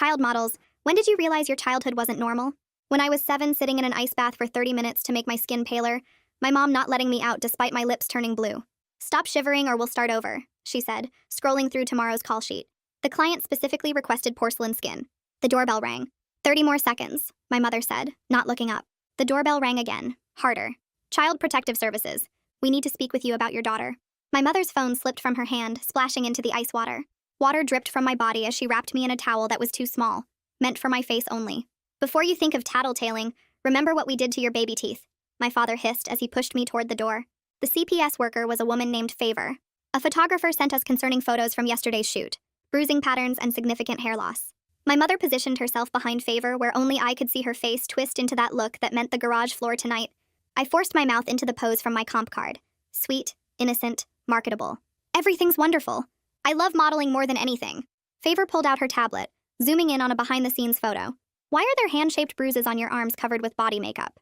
Child models, when did you realize your childhood wasn't normal? When I was 7, sitting in an ice bath for 30 minutes to make my skin paler, my mom not letting me out despite my lips turning blue. Stop shivering or we'll start over, she said, scrolling through tomorrow's call sheet. The client specifically requested porcelain skin. The doorbell rang. 30 more seconds, my mother said, not looking up. The doorbell rang again, harder. Child Protective Services. We need to speak with you about your daughter. My mother's phone slipped from her hand, splashing into the ice water. Water dripped from my body as she wrapped me in a towel that was too small, meant for my face only. Before you think of tattletaling, remember what we did to your baby teeth, my father hissed as he pushed me toward the door. The CPS worker was a woman named Favor. A photographer sent us concerning photos from yesterday's shoot, bruising patterns and significant hair loss. My mother positioned herself behind Favor where only I could see her face twist into that look that meant the garage floor tonight. I forced my mouth into the pose from my comp card. Sweet, innocent, marketable. Everything's wonderful. I love modeling more than anything. Favor pulled out her tablet, zooming in on a behind-the-scenes photo. Why are there hand-shaped bruises on your arms covered with body makeup?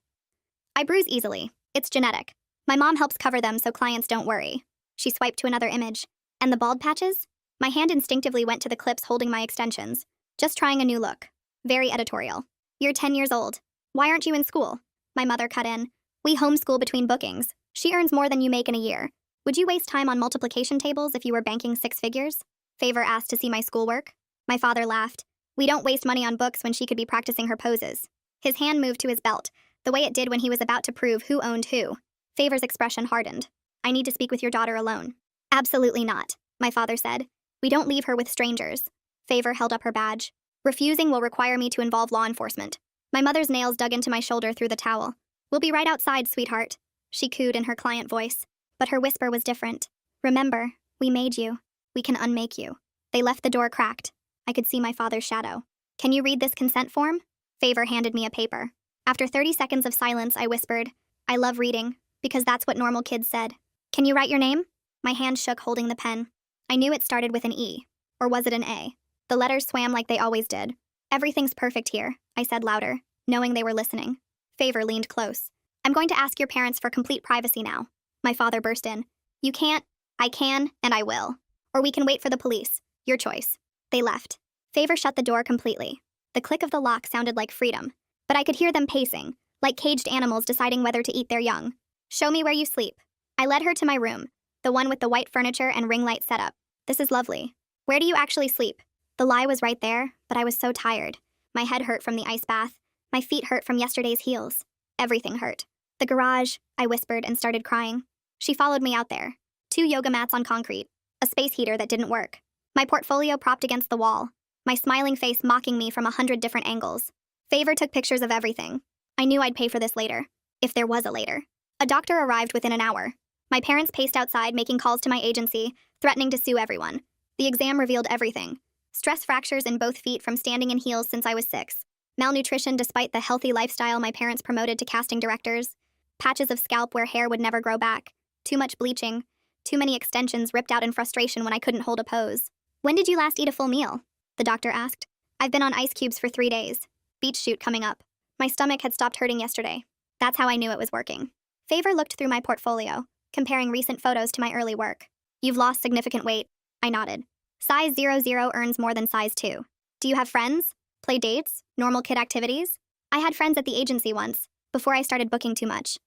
I bruise easily. It's genetic. My mom helps cover them so clients don't worry. She swiped to another image. And the bald patches? My hand instinctively went to the clips holding my extensions. Just trying a new look. Very editorial. You're 10 years old. Why aren't you in school? My mother cut in. We homeschool between bookings. She earns more than you make in a year. Would you waste time on multiplication tables if you were banking 6 figures? Favor asked to see my schoolwork. My father laughed. We don't waste money on books when she could be practicing her poses. His hand moved to his belt, the way it did when he was about to prove who owned who. Favor's expression hardened. I need to speak with your daughter alone. Absolutely not, my father said. We don't leave her with strangers. Favor held up her badge. Refusing will require me to involve law enforcement. My mother's nails dug into my shoulder through the towel. We'll be right outside, sweetheart, she cooed in her client voice. But her whisper was different. Remember, we made you. We can unmake you. They left the door cracked. I could see my father's shadow. Can you read this consent form? Favor handed me a paper. After 30 seconds of silence, I whispered, I love reading, because that's what normal kids said. Can you write your name? My hand shook holding the pen. I knew it started with an E. Or was it an A? The letters swam like they always did. Everything's perfect here, I said louder, knowing they were listening. Favor leaned close. I'm going to ask your parents for complete privacy now. My father burst in. You can't, I can, and I will. Or we can wait for the police. Your choice. They left. Favor shut the door completely. The click of the lock sounded like freedom, but I could hear them pacing, like caged animals deciding whether to eat their young. Show me where you sleep. I led her to my room, the one with the white furniture and ring light setup. This is lovely. Where do you actually sleep? The lie was right there, but I was so tired. My head hurt from the ice bath. My feet hurt from yesterday's heels. Everything hurt. The garage, I whispered and started crying. She followed me out there. 2 yoga mats on concrete. A space heater that didn't work. My portfolio propped against the wall. My smiling face mocking me from 100 different angles. Favor took pictures of everything. I knew I'd pay for this later. If there was a later. A doctor arrived within an hour. My parents paced outside making calls to my agency, threatening to sue everyone. The exam revealed everything. Stress fractures in both feet from standing in heels since I was 6. Malnutrition despite the healthy lifestyle my parents promoted to casting directors. Patches of scalp where hair would never grow back. Too much bleaching. Too many extensions ripped out in frustration when I couldn't hold a pose. When did you last eat a full meal? The doctor asked. I've been on ice cubes for 3 days. Beach shoot coming up. My stomach had stopped hurting yesterday. That's how I knew it was working. Favor looked through my portfolio, comparing recent photos to my early work. You've lost significant weight. I nodded. Size 00 earns more than size 2. Do you have friends? Play dates? Normal kid activities? I had friends at the agency once, before I started booking too much.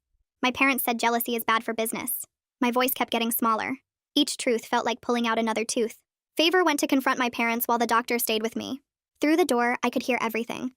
My parents said jealousy is bad for business. My voice kept getting smaller. Each truth felt like pulling out another tooth. Favor went to confront my parents while the doctor stayed with me. Through the door, I could hear everything.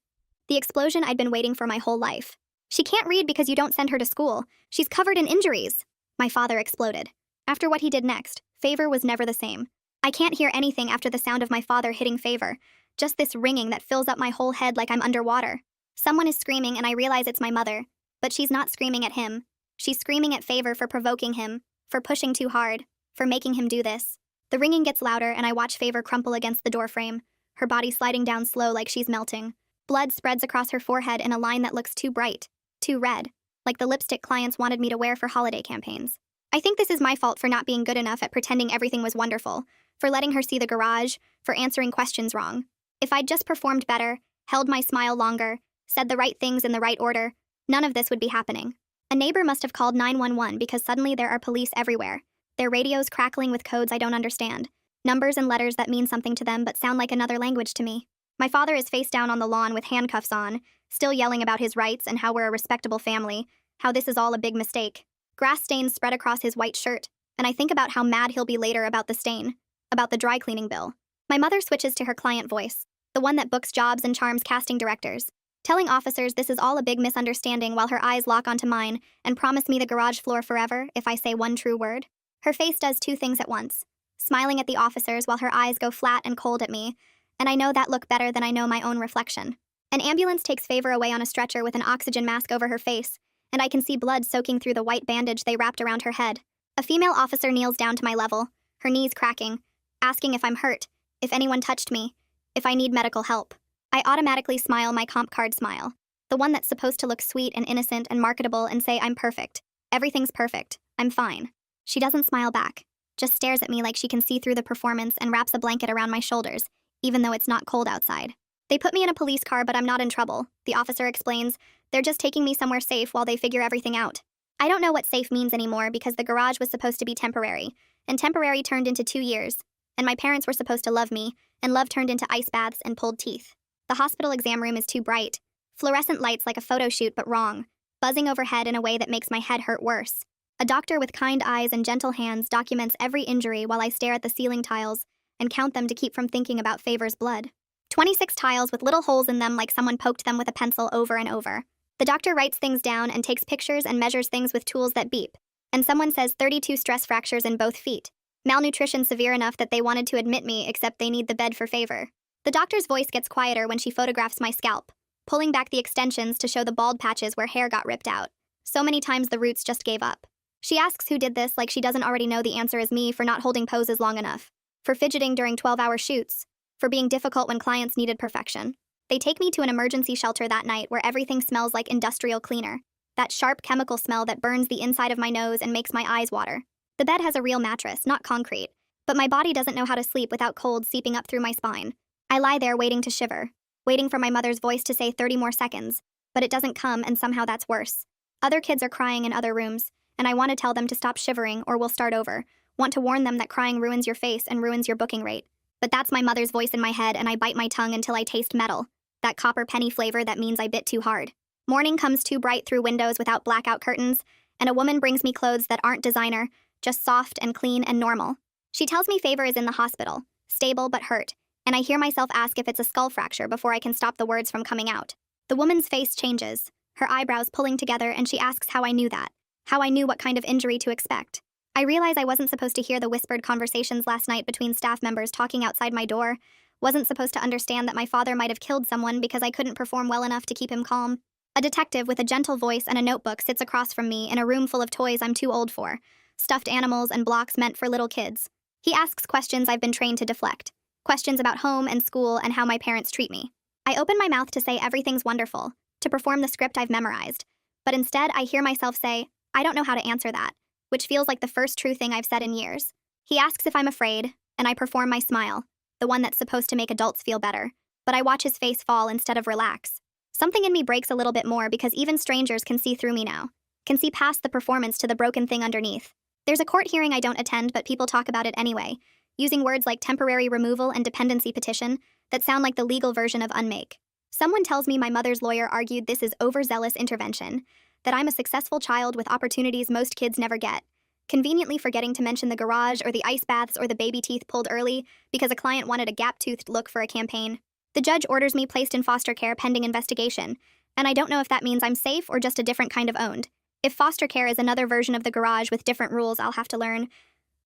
The explosion I'd been waiting for my whole life. She can't read because you don't send her to school. She's covered in injuries. My father exploded. After what he did next, Favor was never the same. I can't hear anything after the sound of my father hitting Favor. Just this ringing that fills up my whole head like I'm underwater. Someone is screaming and I realize it's my mother. But she's not screaming at him. She's screaming at Favor for provoking him, for pushing too hard, for making him do this. The ringing gets louder and I watch Favor crumple against the doorframe, her body sliding down slow like she's melting. Blood spreads across her forehead in a line that looks too bright, too red, like the lipstick clients wanted me to wear for holiday campaigns. I think this is my fault for not being good enough at pretending everything was wonderful, for letting her see the garage, for answering questions wrong. If I'd just performed better, held my smile longer, said the right things in the right order, none of this would be happening. A neighbor must have called 911 because suddenly there are police everywhere. Their radios crackling with codes I don't understand. Numbers and letters that mean something to them but sound like another language to me. My father is face down on the lawn with handcuffs on, still yelling about his rights and how we're a respectable family, how this is all a big mistake. Grass stains spread across his white shirt, and I think about how mad he'll be later about the stain, about the dry cleaning bill. My mother switches to her client voice, the one that books jobs and charms casting directors, telling officers this is all a big misunderstanding while her eyes lock onto mine and promise me the garage floor forever if I say one true word. Her face does two things at once, smiling at the officers while her eyes go flat and cold at me, and I know that look better than I know my own reflection. An ambulance takes Favor away on a stretcher with an oxygen mask over her face, and I can see blood soaking through the white bandage they wrapped around her head. A female officer kneels down to my level, her knees cracking, asking if I'm hurt, if anyone touched me, if I need medical help. I automatically smile my comp card smile, the one that's supposed to look sweet and innocent and marketable and say I'm perfect. Everything's perfect. I'm fine. She doesn't smile back, just stares at me like she can see through the performance and wraps a blanket around my shoulders, even though it's not cold outside. They put me in a police car, but I'm not in trouble, the officer explains. They're just taking me somewhere safe while they figure everything out. I don't know what safe means anymore because the garage was supposed to be temporary, and temporary turned into 2 years, and my parents were supposed to love me, and love turned into ice baths and pulled teeth. The hospital exam room is too bright, fluorescent lights like a photo shoot but wrong, buzzing overhead in a way that makes my head hurt worse. A doctor with kind eyes and gentle hands documents every injury while I stare at the ceiling tiles and count them to keep from thinking about Favor's blood. 26 tiles with little holes in them like someone poked them with a pencil over and over. The doctor writes things down and takes pictures and measures things with tools that beep. And someone says 32 stress fractures in both feet. Malnutrition severe enough that they wanted to admit me, except they need the bed for Favor. The doctor's voice gets quieter when she photographs my scalp, pulling back the extensions to show the bald patches where hair got ripped out. So many times the roots just gave up. She asks who did this like she doesn't already know the answer is me for not holding poses long enough, for fidgeting during 12-hour shoots, for being difficult when clients needed perfection. They take me to an emergency shelter that night where everything smells like industrial cleaner, that sharp chemical smell that burns the inside of my nose and makes my eyes water. The bed has a real mattress, not concrete, but my body doesn't know how to sleep without cold seeping up through my spine. I lie there waiting to shiver, waiting for my mother's voice to say 30 more seconds, but it doesn't come and somehow that's worse. Other kids are crying in other rooms, and I want to tell them to stop shivering or we'll start over, want to warn them that crying ruins your face and ruins your booking rate. But that's my mother's voice in my head and I bite my tongue until I taste metal, that copper penny flavor that means I bit too hard. Morning comes too bright through windows without blackout curtains, and a woman brings me clothes that aren't designer, just soft and clean and normal. She tells me Favor is in the hospital, stable but hurt, and I hear myself ask if it's a skull fracture before I can stop the words from coming out. The woman's face changes, her eyebrows pulling together, and she asks how I knew that, how I knew what kind of injury to expect. I realize I wasn't supposed to hear the whispered conversations last night between staff members talking outside my door, wasn't supposed to understand that my father might have killed someone because I couldn't perform well enough to keep him calm. A detective with a gentle voice and a notebook sits across from me in a room full of toys I'm too old for, stuffed animals and blocks meant for little kids. He asks questions I've been trained to deflect, questions about home and school and how my parents treat me. I open my mouth to say everything's wonderful, to perform the script I've memorized, but instead I hear myself say, I don't know how to answer that, which feels like the first true thing I've said in years. He asks if I'm afraid, and I perform my smile, the one that's supposed to make adults feel better, but I watch his face fall instead of relax. Something in me breaks a little bit more because even strangers can see through me now, can see past the performance to the broken thing underneath. There's a court hearing I don't attend, but people talk about it anyway, using words like temporary removal and dependency petition that sound like the legal version of unmake. Someone tells me my mother's lawyer argued this is overzealous intervention, that I'm a successful child with opportunities most kids never get, conveniently forgetting to mention the garage or the ice baths or the baby teeth pulled early because a client wanted a gap-toothed look for a campaign. The judge orders me placed in foster care pending investigation, and I don't know if that means I'm safe or just a different kind of owned. If foster care is another version of the garage with different rules, I'll have to learn.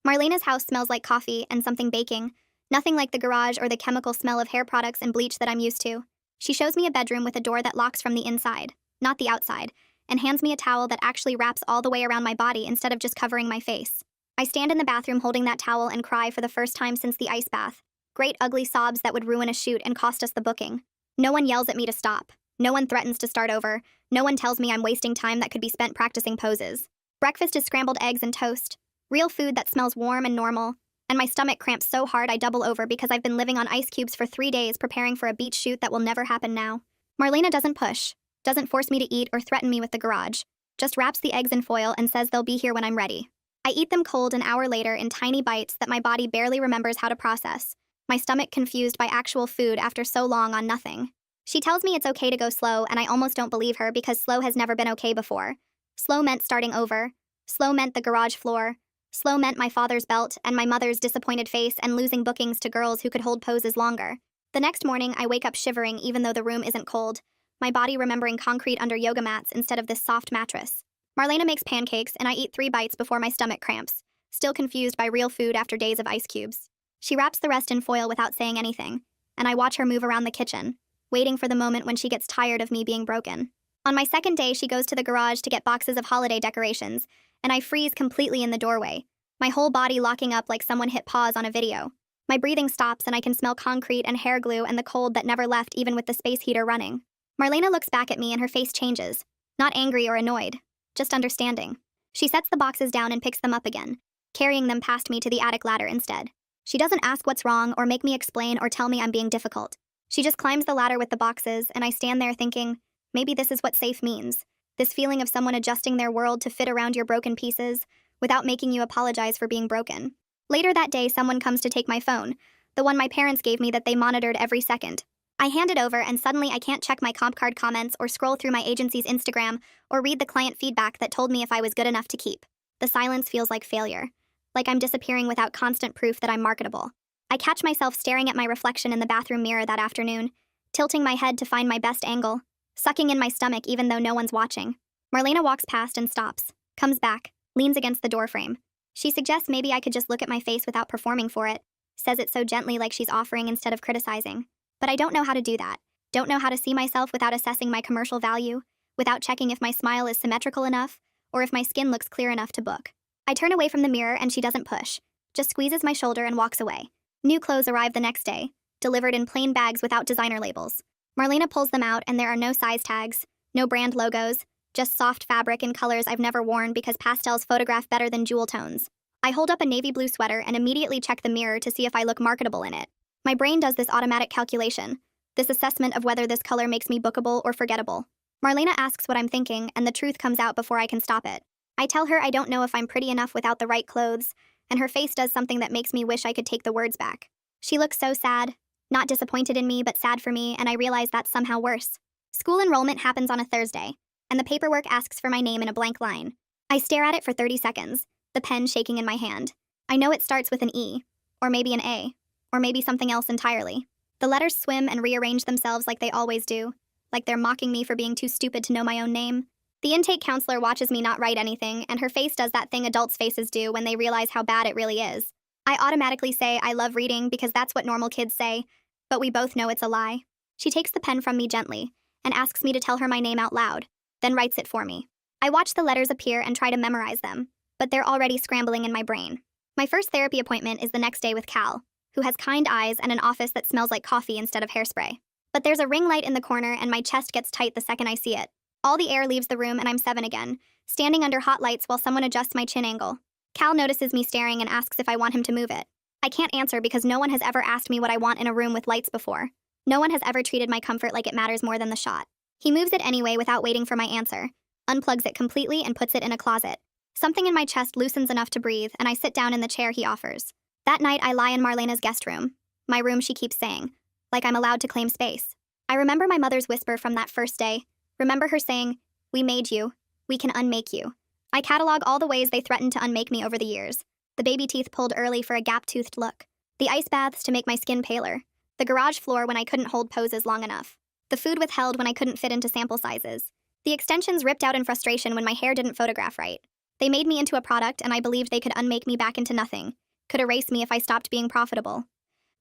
Marlena's house smells like coffee and something baking, nothing like the garage or the chemical smell of hair products and bleach that I'm used to. She shows me a bedroom with a door that locks from the inside, not the outside, and hands me a towel that actually wraps all the way around my body instead of just covering my face. I stand in the bathroom holding that towel and cry for the first time since the ice bath. Great ugly sobs that would ruin a shoot and cost us the booking. No one yells at me to stop. No one threatens to start over. No one tells me I'm wasting time that could be spent practicing poses. Breakfast is scrambled eggs and toast. Real food that smells warm and normal. And my stomach cramps so hard I double over because I've been living on ice cubes for 3 days preparing for a beach shoot that will never happen now. Marlena doesn't push, doesn't force me to eat or threaten me with the garage, just wraps the eggs in foil and says they'll be here when I'm ready. I eat them cold an hour later in tiny bites that my body barely remembers how to process, my stomach confused by actual food after so long on nothing. She tells me it's okay to go slow, and I almost don't believe her because slow has never been okay before. Slow meant starting over. Slow meant the garage floor. Slow meant my father's belt and my mother's disappointed face and losing bookings to girls who could hold poses longer. The next morning, I wake up shivering even though the room isn't cold, my body remembering concrete under yoga mats instead of this soft mattress. Marlena makes pancakes, and I eat 3 bites before my stomach cramps, still confused by real food after days of ice cubes. She wraps the rest in foil without saying anything, and I watch her move around the kitchen, waiting for the moment when she gets tired of me being broken. On my second day, she goes to the garage to get boxes of holiday decorations, and I freeze completely in the doorway, my whole body locking up like someone hit pause on a video. My breathing stops and I can smell concrete and hair glue and the cold that never left even with the space heater running. Marlena looks back at me and her face changes, not angry or annoyed, just understanding. She sets the boxes down and picks them up again, carrying them past me to the attic ladder instead. She doesn't ask what's wrong or make me explain or tell me I'm being difficult. She just climbs the ladder with the boxes, and I stand there thinking, maybe this is what safe means. This feeling of someone adjusting their world to fit around your broken pieces, without making you apologize for being broken. Later that day, someone comes to take my phone, the one my parents gave me that they monitored every second. I hand it over, and suddenly I can't check my comp card comments or scroll through my agency's Instagram or read the client feedback that told me if I was good enough to keep. The silence feels like failure, like I'm disappearing without constant proof that I'm marketable. I catch myself staring at my reflection in the bathroom mirror that afternoon, tilting my head to find my best angle, sucking in my stomach even though no one's watching. Marlena walks past and stops, comes back, leans against the doorframe. She suggests maybe I could just look at my face without performing for it, says it so gently like she's offering instead of criticizing. But I don't know how to do that. Don't know how to see myself without assessing my commercial value, without checking if my smile is symmetrical enough, or if my skin looks clear enough to book. I turn away from the mirror and she doesn't push, just squeezes my shoulder and walks away. New clothes arrive the next day, delivered in plain bags without designer labels. Marlena pulls them out and there are no size tags, no brand logos, just soft fabric in colors I've never worn because pastels photograph better than jewel tones. I hold up a navy blue sweater and immediately check the mirror to see if I look marketable in it. My brain does this automatic calculation, this assessment of whether this color makes me bookable or forgettable. Marlena asks what I'm thinking, and the truth comes out before I can stop it. I tell her I don't know if I'm pretty enough without the right clothes, and her face does something that makes me wish I could take the words back. She looks so sad, not disappointed in me, but sad for me, and I realize that's somehow worse. School enrollment happens on a Thursday, and the paperwork asks for my name in a blank line. I stare at it for 30 seconds, the pen shaking in my hand. I know it starts with an E, or maybe an A, or maybe something else entirely. The letters swim and rearrange themselves like they always do, like they're mocking me for being too stupid to know my own name. The intake counselor watches me not write anything, and her face does that thing adults' faces do when they realize how bad it really is. I automatically say I love reading because that's what normal kids say, but we both know it's a lie. She takes the pen from me gently and asks me to tell her my name out loud, then writes it for me. I watch the letters appear and try to memorize them, but they're already scrambling in my brain. My first therapy appointment is the next day with Cal, who has kind eyes and an office that smells like coffee instead of hairspray. But there's a ring light in the corner and my chest gets tight the second I see it. All the air leaves the room and I'm 7 again, standing under hot lights while someone adjusts my chin angle. Cal notices me staring and asks if I want him to move it. I can't answer because no one has ever asked me what I want in a room with lights before. No one has ever treated my comfort like it matters more than the shot. He moves it anyway without waiting for my answer, unplugs it completely and puts it in a closet. Something in my chest loosens enough to breathe and I sit down in the chair he offers. That night I lie in Marlena's guest room, my room she keeps saying, like I'm allowed to claim space. I remember my mother's whisper from that first day, remember her saying, "We made you, we can unmake you." I catalog all the ways they threatened to unmake me over the years. The baby teeth pulled early for a gap-toothed look. The ice baths to make my skin paler. The garage floor when I couldn't hold poses long enough. The food withheld when I couldn't fit into sample sizes. The extensions ripped out in frustration when my hair didn't photograph right. They made me into a product and I believed they could unmake me back into nothing, could erase me if I stopped being profitable.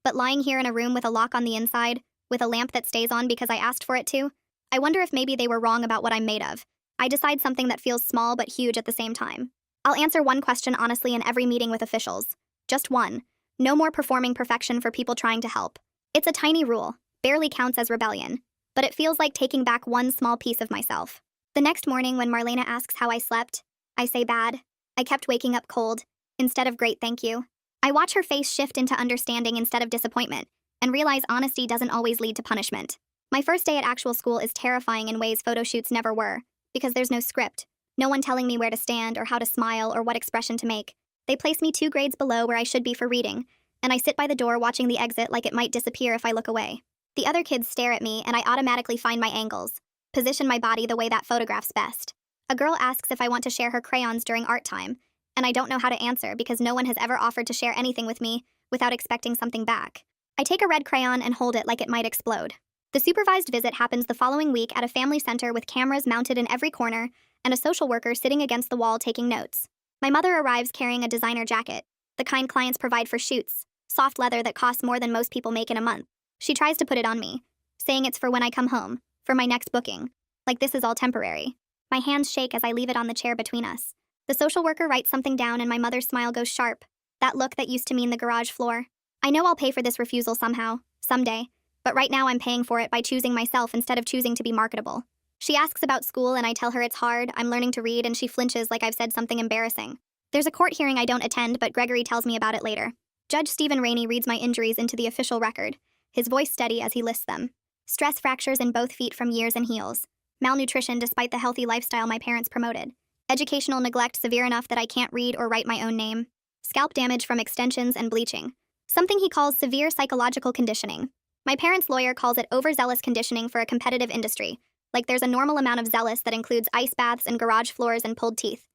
But lying here in a room with a lock on the inside, with a lamp that stays on because I asked for it to, I wonder if maybe they were wrong about what I'm made of. I decide something that feels small but huge at the same time. I'll answer one question honestly in every meeting with officials. Just one. No more performing perfection for people trying to help. It's a tiny rule, barely counts as rebellion, but it feels like taking back one small piece of myself. The next morning when Marlena asks how I slept, I say bad. I kept waking up cold, instead of great thank you. I watch her face shift into understanding instead of disappointment, and realize honesty doesn't always lead to punishment. My first day at actual school is terrifying in ways photo shoots never were, because there's no script, no one telling me where to stand or how to smile or what expression to make. They place me 2 grades below where I should be for reading, and I sit by the door watching the exit like it might disappear if I look away. The other kids stare at me, and I automatically find my angles, position my body the way that photographs best. A girl asks if I want to share her crayons during art time, and I don't know how to answer because no one has ever offered to share anything with me without expecting something back. I take a red crayon and hold it like it might explode. The supervised visit happens the following week at a family center with cameras mounted in every corner and a social worker sitting against the wall taking notes. My mother arrives carrying a designer jacket, the kind clients provide for shoots, soft leather that costs more than most people make in a month. She tries to put it on me, saying it's for when I come home, for my next booking. Like this is all temporary. My hands shake as I leave it on the chair between us. The social worker writes something down and my mother's smile goes sharp, that look that used to mean the garage floor. I know I'll pay for this refusal somehow, someday, but right now I'm paying for it by choosing myself instead of choosing to be marketable. She asks about school and I tell her it's hard, I'm learning to read, and she flinches like I've said something embarrassing. There's a court hearing I don't attend, but Gregory tells me about it later. Judge Stephen Rainey reads my injuries into the official record, his voice steady as he lists them. Stress fractures in both feet from years and heels. Malnutrition despite the healthy lifestyle my parents promoted. Educational neglect severe enough that I can't read or write my own name. Scalp damage from extensions and bleaching. Something he calls severe psychological conditioning. My parents' lawyer calls it overzealous conditioning for a competitive industry, like there's a normal amount of zealous that includes ice baths and garage floors and pulled teeth.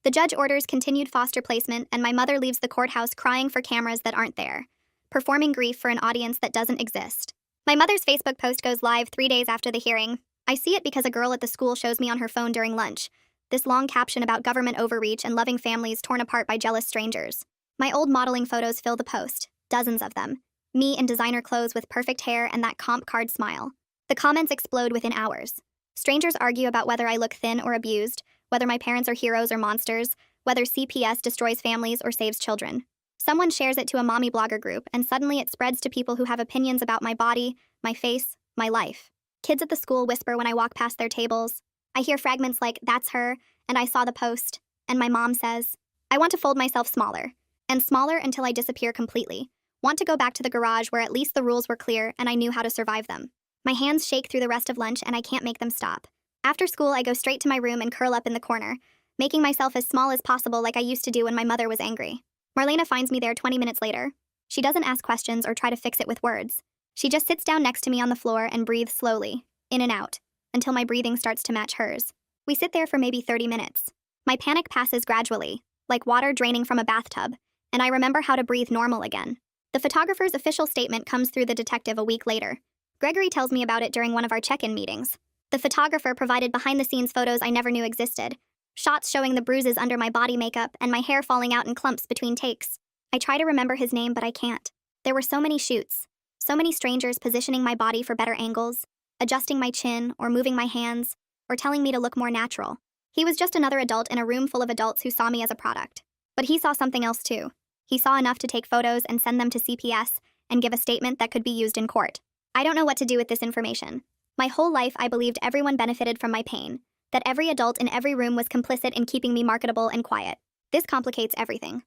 The judge orders continued foster placement, and my mother leaves the courthouse crying for cameras that aren't there, performing grief for an audience that doesn't exist. My mother's Facebook post goes live 3 days after the hearing. I see it because a girl at the school shows me on her phone during lunch, this long caption about government overreach and loving families torn apart by jealous strangers. My old modeling photos fill the post, dozens of them. Me in designer clothes with perfect hair and that comp card smile. The comments explode within hours. Strangers argue about whether I look thin or abused, whether my parents are heroes or monsters, whether CPS destroys families or saves children. Someone shares it to a mommy blogger group, and suddenly it spreads to people who have opinions about my body, my face, my life. Kids at the school whisper when I walk past their tables. I hear fragments like, "That's her," and "I saw the post," and my mom says, "I want to fold myself smaller, and smaller until I disappear completely. Want to go back to the garage where at least the rules were clear and I knew how to survive them." My hands shake through the rest of lunch and I can't make them stop. After school, I go straight to my room and curl up in the corner, making myself as small as possible like I used to do when my mother was angry. Marlena finds me there 20 minutes later. She doesn't ask questions or try to fix it with words. She just sits down next to me on the floor and breathes slowly, in and out, until my breathing starts to match hers. We sit there for maybe 30 minutes. My panic passes gradually, like water draining from a bathtub, and I remember how to breathe normal again. The photographer's official statement comes through the detective a week later. Gregory tells me about it during one of our check-in meetings. The photographer provided behind-the-scenes photos I never knew existed, shots showing the bruises under my body makeup and my hair falling out in clumps between takes. I try to remember his name, but I can't. There were so many shoots, so many strangers positioning my body for better angles, adjusting my chin or moving my hands, or telling me to look more natural. He was just another adult in a room full of adults who saw me as a product. But he saw something else too. He saw enough to take photos and send them to CPS and give a statement that could be used in court. I don't know what to do with this information. My whole life I believed everyone benefited from my pain, that every adult in every room was complicit in keeping me marketable and quiet. This complicates everything.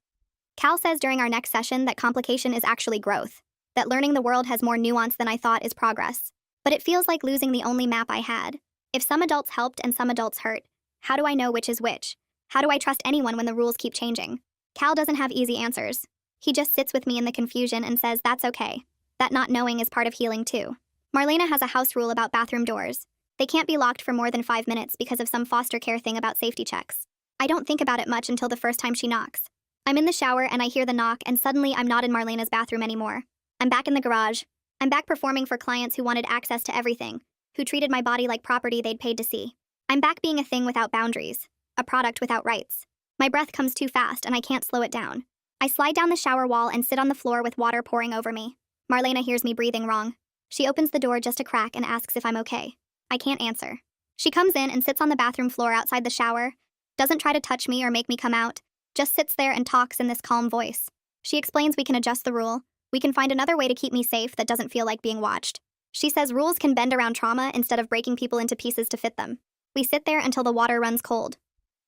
Cal says during our next session that complication is actually growth, that learning the world has more nuance than I thought is progress. But it feels like losing the only map I had. If some adults helped and some adults hurt, how do I know which is which? How do I trust anyone when the rules keep changing? Cal doesn't have easy answers. He just sits with me in the confusion and says that's okay. That not knowing is part of healing too. Marlena has a house rule about bathroom doors. They can't be locked for more than 5 minutes because of some foster care thing about safety checks. I don't think about it much until the first time she knocks. I'm in the shower and I hear the knock, and suddenly I'm not in Marlena's bathroom anymore. I'm back in the garage. I'm back performing for clients who wanted access to everything, who treated my body like property they'd paid to see. I'm back being a thing without boundaries, a product without rights. My breath comes too fast and I can't slow it down. I slide down the shower wall and sit on the floor with water pouring over me. Marlena hears me breathing wrong. She opens the door just a crack and asks if I'm okay. I can't answer. She comes in and sits on the bathroom floor outside the shower, doesn't try to touch me or make me come out, just sits there and talks in this calm voice. She explains we can adjust the rule. We can find another way to keep me safe that doesn't feel like being watched. She says rules can bend around trauma instead of breaking people into pieces to fit them. We sit there until the water runs cold.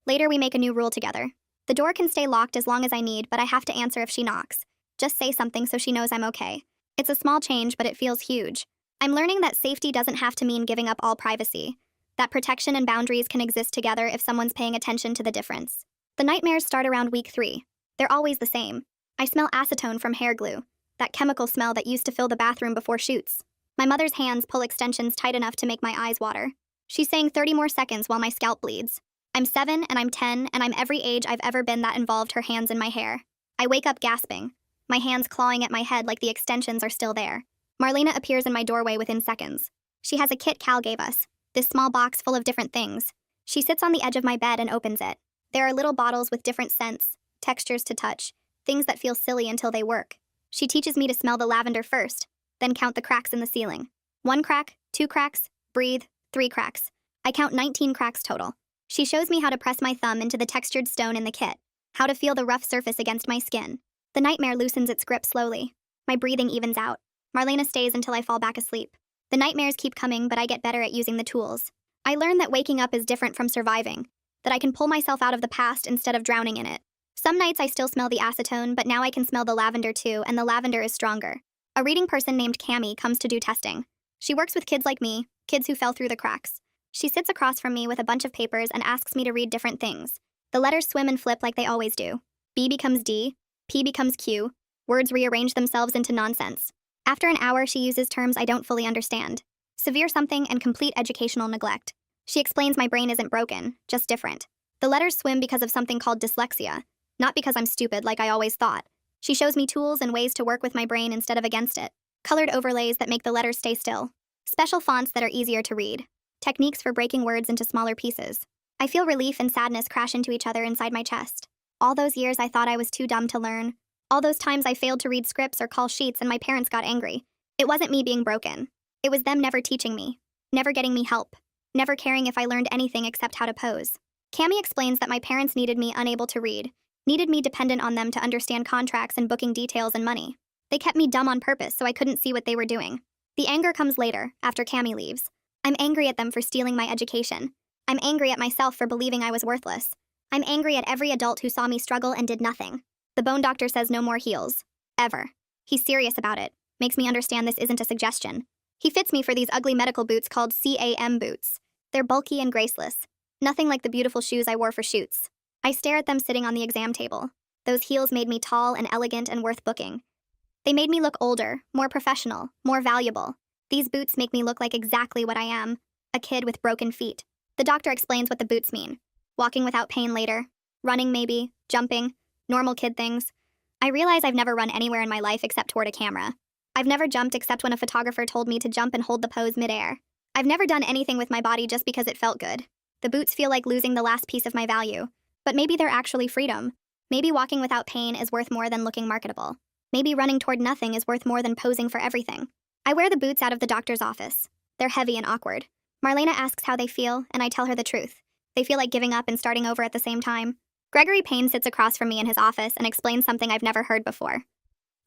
Later, we make a new rule together. The door can stay locked as long as I need, but I have to answer if she knocks. Just say something so she knows I'm okay. It's a small change, but it feels huge. I'm learning that safety doesn't have to mean giving up all privacy, that protection and boundaries can exist together if someone's paying attention to the difference. The nightmares start around week 3. They're always the same. I smell acetone from hair glue, that chemical smell that used to fill the bathroom before shoots. My mother's hands pull extensions tight enough to make my eyes water. She's saying 30 more seconds while my scalp bleeds. I'm 7 and I'm 10 and I'm every age I've ever been that involved her hands in my hair. I wake up gasping, my hands clawing at my head like the extensions are still there. Marlena appears in my doorway within seconds. She has a kit Cal gave us, this small box full of different things. She sits on the edge of my bed and opens it. There are little bottles with different scents, textures to touch, things that feel silly until they work. She teaches me to smell the lavender first, then count the cracks in the ceiling. 1 crack, 2 cracks, breathe, 3 cracks. I count 19 cracks total. She shows me how to press my thumb into the textured stone in the kit, how to feel the rough surface against my skin. The nightmare loosens its grip slowly. My breathing evens out. Marlena stays until I fall back asleep. The nightmares keep coming, but I get better at using the tools. I learn that waking up is different from surviving, that I can pull myself out of the past instead of drowning in it. Some nights I still smell the acetone, but now I can smell the lavender too, and the lavender is stronger. A reading person named Cami comes to do testing. She works with kids like me, kids who fell through the cracks. She sits across from me with a bunch of papers and asks me to read different things. The letters swim and flip like they always do. B becomes D, P becomes Q, words rearrange themselves into nonsense. After an hour, she uses terms I don't fully understand. Severe something and complete educational neglect. She explains my brain isn't broken, just different. The letters swim because of something called dyslexia, not because I'm stupid like I always thought. She shows me tools and ways to work with my brain instead of against it. Colored overlays that make the letters stay still. Special fonts that are easier to read. Techniques for breaking words into smaller pieces. I feel relief and sadness crash into each other inside my chest. All those years I thought I was too dumb to learn. All those times I failed to read scripts or call sheets and my parents got angry. It wasn't me being broken. It was them never teaching me, never getting me help, never caring if I learned anything except how to pose. Cami explains that my parents needed me unable to read, needed me dependent on them to understand contracts and booking details and money. They kept me dumb on purpose so I couldn't see what they were doing. The anger comes later, after Cami leaves. I'm angry at them for stealing my education. I'm angry at myself for believing I was worthless. I'm angry at every adult who saw me struggle and did nothing. The bone doctor says no more heels. Ever. He's serious about it. Makes me understand this isn't a suggestion. He fits me for these ugly medical boots called CAM boots. They're bulky and graceless. Nothing like the beautiful shoes I wore for shoots. I stare at them sitting on the exam table. Those heels made me tall and elegant and worth booking. They made me look older, more professional, more valuable. These boots make me look like exactly what I am, a kid with broken feet. The doctor explains what the boots mean. Walking without pain later. Running maybe. Jumping. Normal kid things. I realize I've never run anywhere in my life except toward a camera. I've never jumped except when a photographer told me to jump and hold the pose midair. I've never done anything with my body just because it felt good. The boots feel like losing the last piece of my value. But maybe they're actually freedom. Maybe walking without pain is worth more than looking marketable. Maybe running toward nothing is worth more than posing for everything. I wear the boots out of the doctor's office. They're heavy and awkward. Marlena asks how they feel, and I tell her the truth. They feel like giving up and starting over at the same time. Gregory Payne sits across from me in his office and explains something I've never heard before.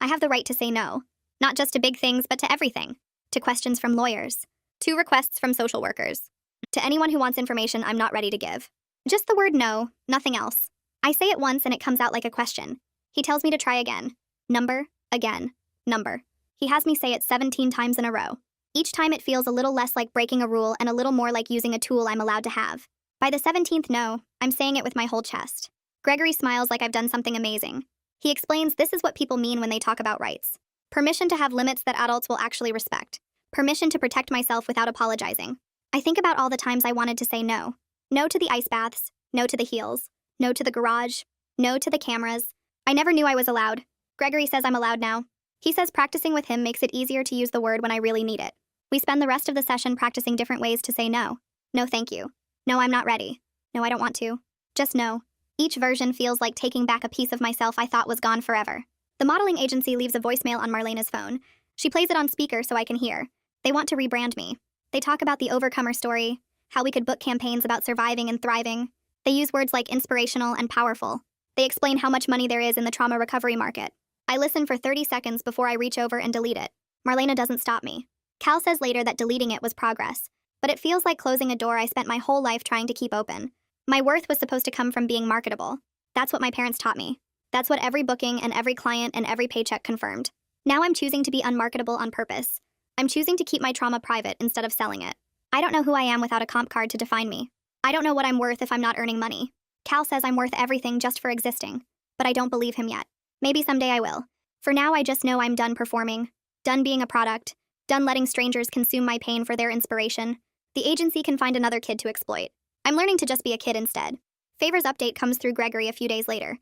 I have the right to say no. Not just to big things, but to everything. To questions from lawyers. To requests from social workers. To anyone who wants information I'm not ready to give. Just the word no, nothing else. I say it once and it comes out like a question. He tells me to try again. Number, again, number. He has me say it 17 times in a row. Each time it feels a little less like breaking a rule and a little more like using a tool I'm allowed to have. By the 17th no, I'm saying it with my whole chest. Gregory smiles like I've done something amazing. He explains this is what people mean when they talk about rights. Permission to have limits that adults will actually respect. Permission to protect myself without apologizing. I think about all the times I wanted to say no. No to the ice baths, no to the heels, no to the garage, no to the cameras. I never knew I was allowed. Gregory says I'm allowed now. He says practicing with him makes it easier to use the word when I really need it. We spend the rest of the session practicing different ways to say no. No thank you. No, I'm not ready. No, I don't want to. Just no. Each version feels like taking back a piece of myself I thought was gone forever. The modeling agency leaves a voicemail on Marlena's phone. She plays it on speaker so I can hear. They want to rebrand me. They talk about the overcomer story, how we could book campaigns about surviving and thriving. They use words like inspirational and powerful. They explain how much money there is in the trauma recovery market. I listen for 30 seconds before I reach over and delete it. Marlena doesn't stop me. Cal says later that deleting it was progress, but it feels like closing a door I spent my whole life trying to keep open. My worth was supposed to come from being marketable. That's what my parents taught me. That's what every booking and every client and every paycheck confirmed. Now I'm choosing to be unmarketable on purpose. I'm choosing to keep my trauma private instead of selling it. I don't know who I am without a comp card to define me. I don't know what I'm worth if I'm not earning money. Cal says I'm worth everything just for existing, but I don't believe him yet. Maybe someday I will. For now, I just know I'm done performing, done being a product, done letting strangers consume my pain for their inspiration. The agency can find another kid to exploit. I'm learning to just be a kid instead. Favor's update comes through Gregory a few days later.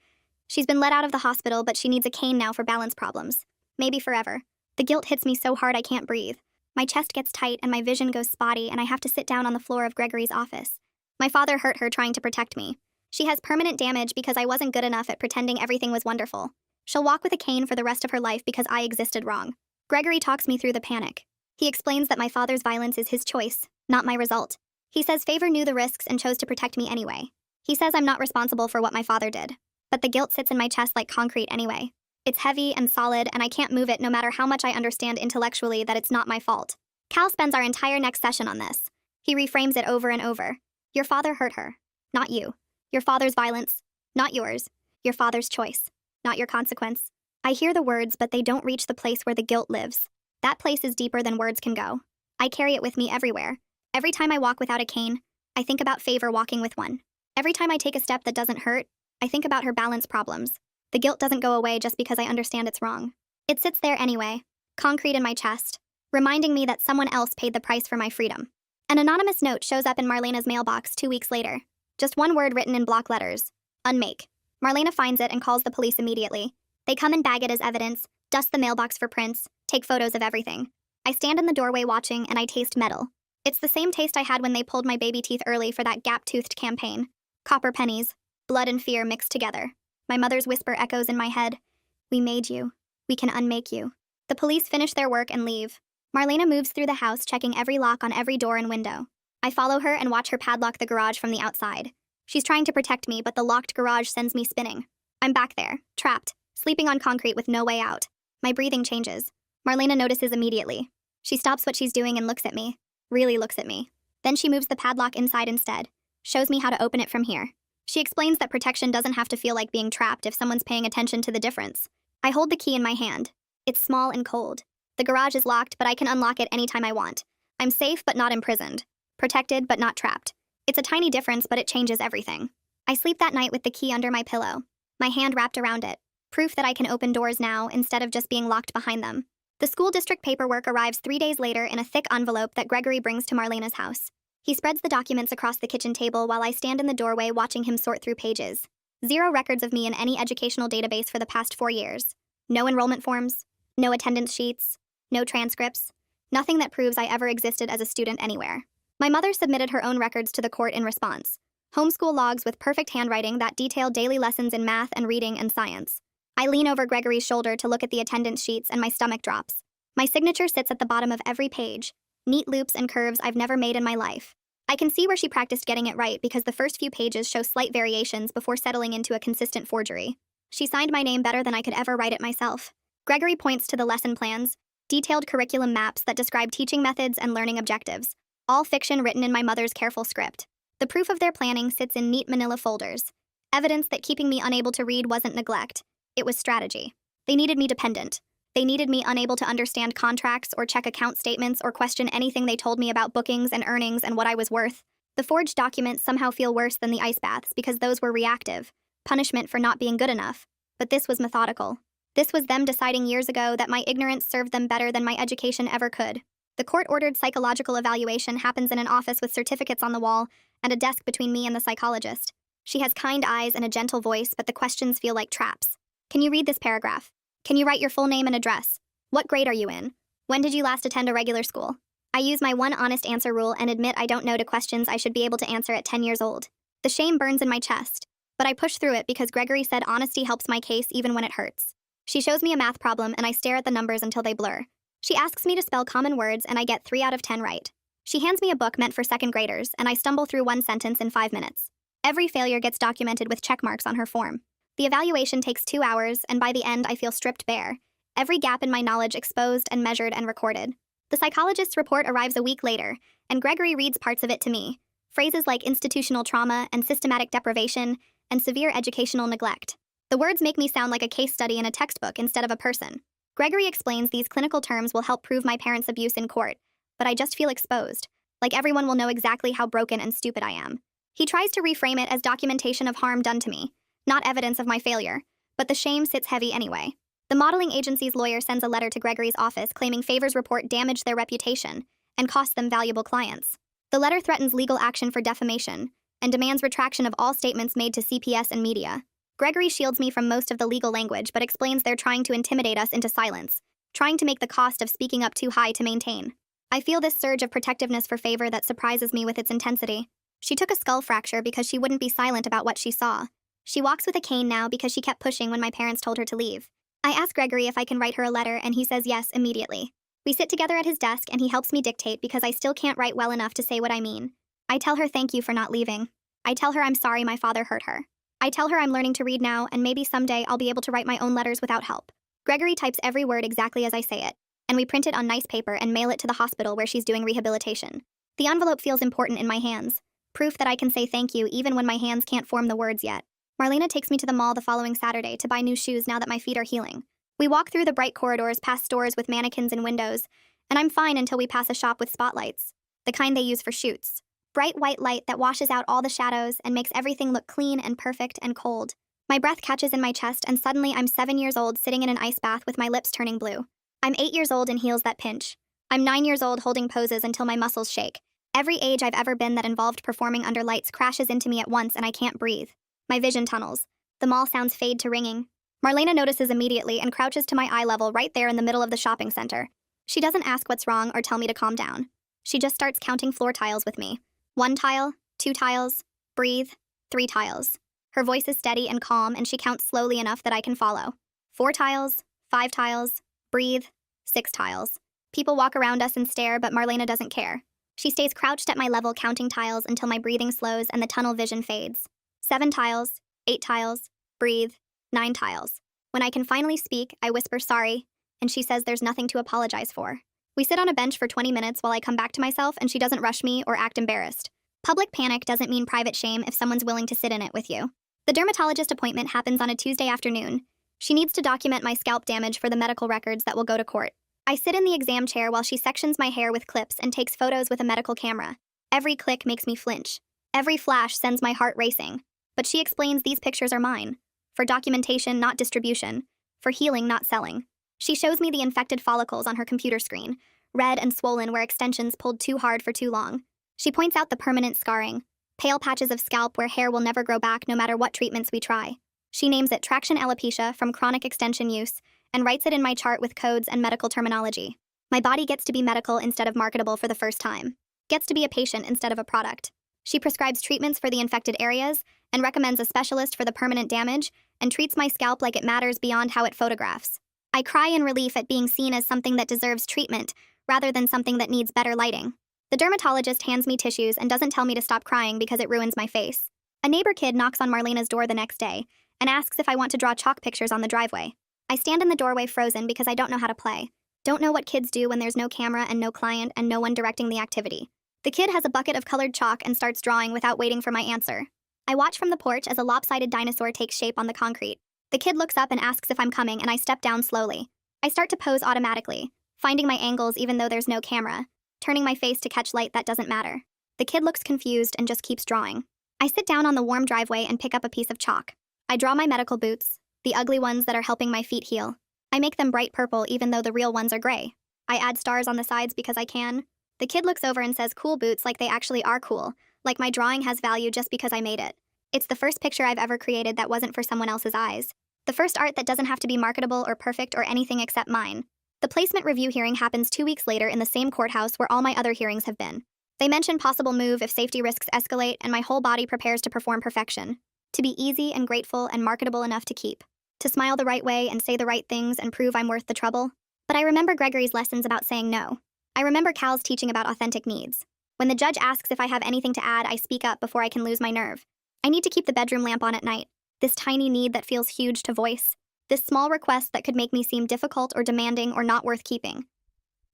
She's been let out of the hospital, but she needs a cane now for balance problems. Maybe forever. The guilt hits me so hard I can't breathe. My chest gets tight and my vision goes spotty, and I have to sit down on the floor of Gregory's office. My father hurt her trying to protect me. She has permanent damage because I wasn't good enough at pretending everything was wonderful. She'll walk with a cane for the rest of her life because I existed wrong. Gregory talks me through the panic. He explains that my father's violence is his choice, not my result. He says Favor knew the risks and chose to protect me anyway. He says I'm not responsible for what my father did. But the guilt sits in my chest like concrete anyway. It's heavy and solid, and I can't move it no matter how much I understand intellectually that it's not my fault. Cal spends our entire next session on this. He reframes it over and over. Your father hurt her, not you. Your father's violence, not yours. Your father's choice, not your consequence. I hear the words, but they don't reach the place where the guilt lives. That place is deeper than words can go. I carry it with me everywhere. Every time I walk without a cane, I think about Favor walking with one. Every time I take a step that doesn't hurt, I think about her balance problems. The guilt doesn't go away just because I understand it's wrong. It sits there anyway, concrete in my chest, reminding me that someone else paid the price for my freedom. An anonymous note shows up in Marlena's mailbox 2 weeks later. Just one word written in block letters. Unmake. Marlena finds it and calls the police immediately. They come and bag it as evidence, dust the mailbox for prints, take photos of everything. I stand in the doorway watching and I taste metal. It's the same taste I had when they pulled my baby teeth early for that gap-toothed campaign. Copper pennies. Blood and fear mixed together. My mother's whisper echoes in my head. We made you. We can unmake you. The police finish their work and leave. Marlena moves through the house, checking every lock on every door and window. I follow her and watch her padlock the garage from the outside. She's trying to protect me, but the locked garage sends me spinning. I'm back there, trapped, sleeping on concrete with no way out. My breathing changes. Marlena notices immediately. She stops what she's doing and looks at me. Really looks at me. Then she moves the padlock inside instead. Shows me how to open it from here. She explains that protection doesn't have to feel like being trapped if someone's paying attention to the difference. I hold the key in my hand. It's small and cold. The garage is locked, but I can unlock it anytime I want. I'm safe but not imprisoned. Protected but not trapped. It's a tiny difference, but it changes everything. I sleep that night with the key under my pillow, my hand wrapped around it. Proof that I can open doors now instead of just being locked behind them. The school district paperwork arrives 3 days later in a thick envelope that Gregory brings to Marlena's house. He spreads the documents across the kitchen table while I stand in the doorway watching him sort through pages. 0 records of me in any educational database for the past 4 years. No enrollment forms, no attendance sheets, no transcripts, nothing that proves I ever existed as a student anywhere. My mother submitted her own records to the court in response. Homeschool logs with perfect handwriting that detail daily lessons in math and reading and science. I lean over Gregory's shoulder to look at the attendance sheets and my stomach drops. My signature sits at the bottom of every page. Neat loops and curves I've never made in my life. I can see where she practiced getting it right because the first few pages show slight variations before settling into a consistent forgery. She signed my name better than I could ever write it myself. Gregory points to the lesson plans, detailed curriculum maps that describe teaching methods and learning objectives, all fiction written in my mother's careful script. The proof of their planning sits in neat manila folders, evidence that keeping me unable to read wasn't neglect, it was strategy. They needed me dependent. They needed me unable to understand contracts or check account statements or question anything they told me about bookings and earnings and what I was worth. The forged documents somehow feel worse than the ice baths because those were reactive, punishment for not being good enough. But this was methodical. This was them deciding years ago that my ignorance served them better than my education ever could. The court-ordered psychological evaluation happens in an office with certificates on the wall and a desk between me and the psychologist. She has kind eyes and a gentle voice, but the questions feel like traps. Can you read this paragraph? Can you write your full name and address? What grade are you in? When did you last attend a regular school? I use my one honest answer rule and admit I don't know to questions I should be able to answer at 10 years old. The shame burns in my chest, but I push through it because Gregory said honesty helps my case even when it hurts. She shows me a math problem and I stare at the numbers until they blur. She asks me to spell common words and I get 3 out of 10 right. She hands me a book meant for second graders and I stumble through one sentence in 5 minutes. Every failure gets documented with check marks on her form. The evaluation takes 2 hours, and by the end I feel stripped bare. Every gap in my knowledge exposed and measured and recorded. The psychologist's report arrives a week later, and Gregory reads parts of it to me. Phrases like institutional trauma and systematic deprivation and severe educational neglect. The words make me sound like a case study in a textbook instead of a person. Gregory explains these clinical terms will help prove my parents' abuse in court, but I just feel exposed. Like everyone will know exactly how broken and stupid I am. He tries to reframe it as documentation of harm done to me. Not evidence of my failure, but the shame sits heavy anyway. The modeling agency's lawyer sends a letter to Gregory's office claiming Favor's report damaged their reputation and cost them valuable clients. The letter threatens legal action for defamation and demands retraction of all statements made to CPS and media. Gregory shields me from most of the legal language but explains they're trying to intimidate us into silence, trying to make the cost of speaking up too high to maintain. I feel this surge of protectiveness for Favor that surprises me with its intensity. She took a skull fracture because she wouldn't be silent about what she saw. She walks with a cane now because she kept pushing when my parents told her to leave. I ask Gregory if I can write her a letter and he says yes immediately. We sit together at his desk and he helps me dictate because I still can't write well enough to say what I mean. I tell her thank you for not leaving. I tell her I'm sorry my father hurt her. I tell her I'm learning to read now and maybe someday I'll be able to write my own letters without help. Gregory types every word exactly as I say it, and we print it on nice paper and mail it to the hospital where she's doing rehabilitation. The envelope feels important in my hands, proof that I can say thank you even when my hands can't form the words yet. Marlena takes me to the mall the following Saturday to buy new shoes now that my feet are healing. We walk through the bright corridors past stores with mannequins and windows, and I'm fine until we pass a shop with spotlights, the kind they use for shoots. Bright white light that washes out all the shadows and makes everything look clean and perfect and cold. My breath catches in my chest and suddenly I'm 7 years old sitting in an ice bath with my lips turning blue. I'm 8 years old in heels that pinch. I'm 9 years old holding poses until my muscles shake. Every age I've ever been that involved performing under lights crashes into me at once and I can't breathe. My vision tunnels. The mall sounds fade to ringing. Marlena notices immediately and crouches to my eye level right there in the middle of the shopping center. She doesn't ask what's wrong or tell me to calm down. She just starts counting floor tiles with me. 1 tile, 2 tiles, breathe, 3 tiles. Her voice is steady and calm and she counts slowly enough that I can follow. 4 tiles, 5 tiles, breathe, 6 tiles. People walk around us and stare, but Marlena doesn't care. She stays crouched at my level counting tiles until my breathing slows and the tunnel vision fades. 7 tiles, 8 tiles, breathe, 9 tiles. When I can finally speak, I whisper sorry, and she says there's nothing to apologize for. We sit on a bench for 20 minutes while I come back to myself and she doesn't rush me or act embarrassed. Public panic doesn't mean private shame if someone's willing to sit in it with you. The dermatologist appointment happens on a Tuesday afternoon. She needs to document my scalp damage for the medical records that will go to court. I sit in the exam chair while she sections my hair with clips and takes photos with a medical camera. Every click makes me flinch. Every flash sends my heart racing. But she explains these pictures are mine. For documentation, not distribution. For healing, not selling. She shows me the infected follicles on her computer screen, red and swollen where extensions pulled too hard for too long. She points out the permanent scarring, pale patches of scalp where hair will never grow back no matter what treatments we try. She names it traction alopecia from chronic extension use and writes it in my chart with codes and medical terminology. My body gets to be medical instead of marketable for the first time. Gets to be a patient instead of a product. She prescribes treatments for the infected areas and recommends a specialist for the permanent damage and treats my scalp like it matters beyond how it photographs. I cry in relief at being seen as something that deserves treatment rather than something that needs better lighting. The dermatologist hands me tissues and doesn't tell me to stop crying because it ruins my face. A neighbor kid knocks on Marlena's door the next day and asks if I want to draw chalk pictures on the driveway. I stand in the doorway frozen because I don't know how to play. Don't know what kids do when there's no camera and no client and no one directing the activity. The kid has a bucket of colored chalk and starts drawing without waiting for my answer. I watch from the porch as a lopsided dinosaur takes shape on the concrete. The kid looks up and asks if I'm coming and I step down slowly. I start to pose automatically, finding my angles even though there's no camera, turning my face to catch light that doesn't matter. The kid looks confused and just keeps drawing. I sit down on the warm driveway and pick up a piece of chalk. I draw my medical boots, the ugly ones that are helping my feet heal. I make them bright purple even though the real ones are gray. I add stars on the sides because I can. The kid looks over and says cool boots like they actually are cool, like my drawing has value just because I made it. It's the first picture I've ever created that wasn't for someone else's eyes. The first art that doesn't have to be marketable or perfect or anything except mine. The placement review hearing happens 2 weeks later in the same courthouse where all my other hearings have been. They mention possible move if safety risks escalate and my whole body prepares to perform perfection. To be easy and grateful and marketable enough to keep. To smile the right way and say the right things and prove I'm worth the trouble. But I remember Gregory's lessons about saying no. I remember Cal's teaching about authentic needs. When the judge asks if I have anything to add, I speak up before I can lose my nerve. I need to keep the bedroom lamp on at night. This tiny need that feels huge to voice. This small request that could make me seem difficult or demanding or not worth keeping.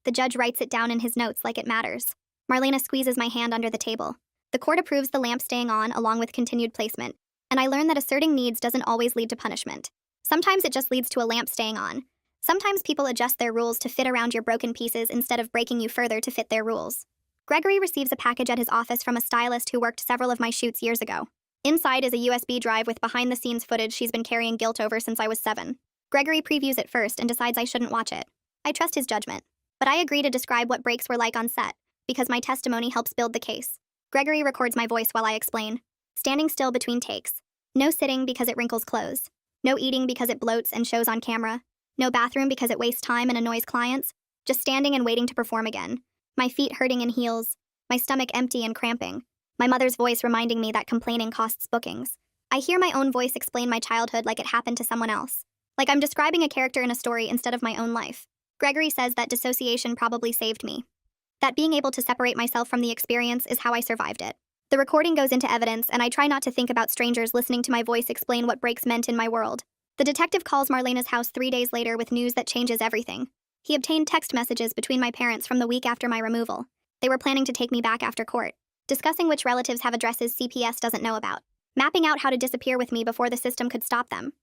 The judge writes it down in his notes like it matters. Marlena squeezes my hand under the table. The court approves the lamp staying on along with continued placement, and I learn that asserting needs doesn't always lead to punishment. Sometimes it just leads to a lamp staying on. Sometimes people adjust their rules to fit around your broken pieces instead of breaking you further to fit their rules. Gregory receives a package at his office from a stylist who worked several of my shoots years ago. Inside is a USB drive with behind-the-scenes footage she's been carrying guilt over since I was 7. Gregory previews it first and decides I shouldn't watch it. I trust his judgment. But I agree to describe what breaks were like on set, because my testimony helps build the case. Gregory records my voice while I explain. Standing still between takes. No sitting because it wrinkles clothes. No eating because it bloats and shows on camera. No bathroom because it wastes time and annoys clients. Just standing and waiting to perform again. My feet hurting in heels. My stomach empty and cramping. My mother's voice reminding me that complaining costs bookings. I hear my own voice explain my childhood like it happened to someone else. Like I'm describing a character in a story instead of my own life. Gregory says that dissociation probably saved me. That being able to separate myself from the experience is how I survived it. The recording goes into evidence, and I try not to think about strangers listening to my voice explain what breaks meant in my world. The detective calls Marlena's house 3 days later with news that changes everything. He obtained text messages between my parents from the week after my removal. They were planning to take me back after court, discussing which relatives have addresses CPS doesn't know about, mapping out how to disappear with me before the system could stop them.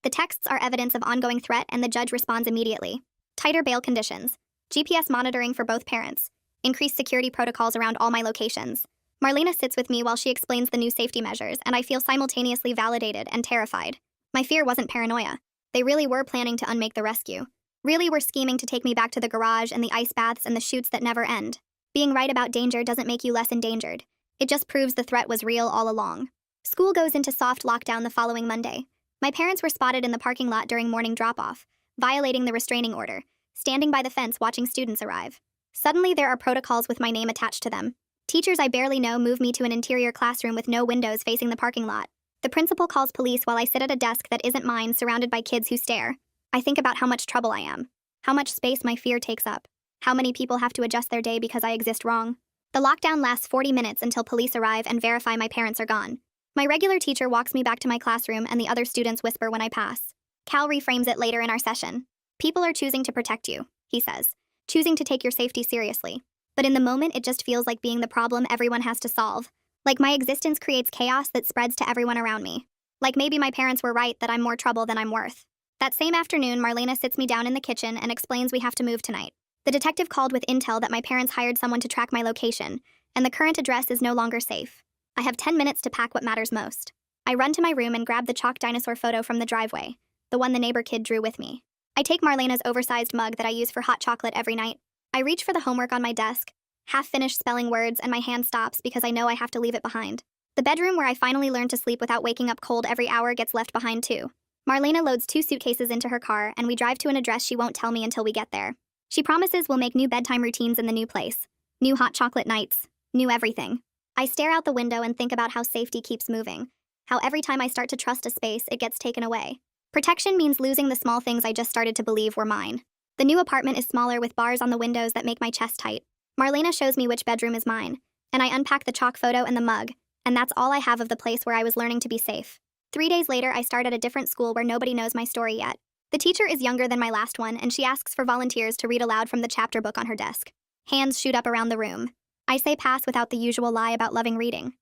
The texts are evidence of ongoing threat, and the judge responds immediately. Tighter bail conditions, GPS monitoring for both parents, increased security protocols around all my locations. Marlena sits with me while she explains the new safety measures, and I feel simultaneously validated and terrified. My fear wasn't paranoia. They really were planning to unmake the rescue. Really were scheming to take me back to the garage and the ice baths and the shoots that never end. Being right about danger doesn't make you less endangered. It just proves the threat was real all along. School goes into soft lockdown the following Monday. My parents were spotted in the parking lot during morning drop-off, violating the restraining order, standing by the fence watching students arrive. Suddenly there are protocols with my name attached to them. Teachers I barely know move me to an interior classroom with no windows facing the parking lot. The principal calls police while I sit at a desk that isn't mine, surrounded by kids who stare. I think about how much trouble I am, how much space my fear takes up, how many people have to adjust their day because I exist wrong. The lockdown lasts 40 minutes until police arrive and verify my parents are gone. My regular teacher walks me back to my classroom and the other students whisper when I pass. Cal reframes it later in our session. People are choosing to protect you, he says, choosing to take your safety seriously. But in the moment, it just feels like being the problem everyone has to solve. Like my existence creates chaos that spreads to everyone around me. Like maybe my parents were right that I'm more trouble than I'm worth. That same afternoon, Marlena sits me down in the kitchen and explains we have to move tonight. The detective called with intel that my parents hired someone to track my location, and the current address is no longer safe. I have 10 minutes to pack what matters most. I run to my room and grab the chalk dinosaur photo from the driveway, the one the neighbor kid drew with me. I take Marlena's oversized mug that I use for hot chocolate every night. I reach for the homework on my desk, half finished spelling words, and my hand stops because I know I have to leave it behind. The bedroom where I finally learned to sleep without waking up cold every hour gets left behind too. Marlena loads 2 suitcases into her car, and we drive to an address she won't tell me until we get there. She promises we'll make new bedtime routines in the new place. New hot chocolate nights. New everything. I stare out the window and think about how safety keeps moving. How every time I start to trust a space, it gets taken away. Protection means losing the small things I just started to believe were mine. The new apartment is smaller with bars on the windows that make my chest tight. Marlena shows me which bedroom is mine, and I unpack the chalk photo and the mug, and that's all I have of the place where I was learning to be safe. 3 days later, I start at a different school where nobody knows my story yet. The teacher is younger than my last one, and she asks for volunteers to read aloud from the chapter book on her desk. Hands shoot up around the room. I say pass without the usual lie about loving reading.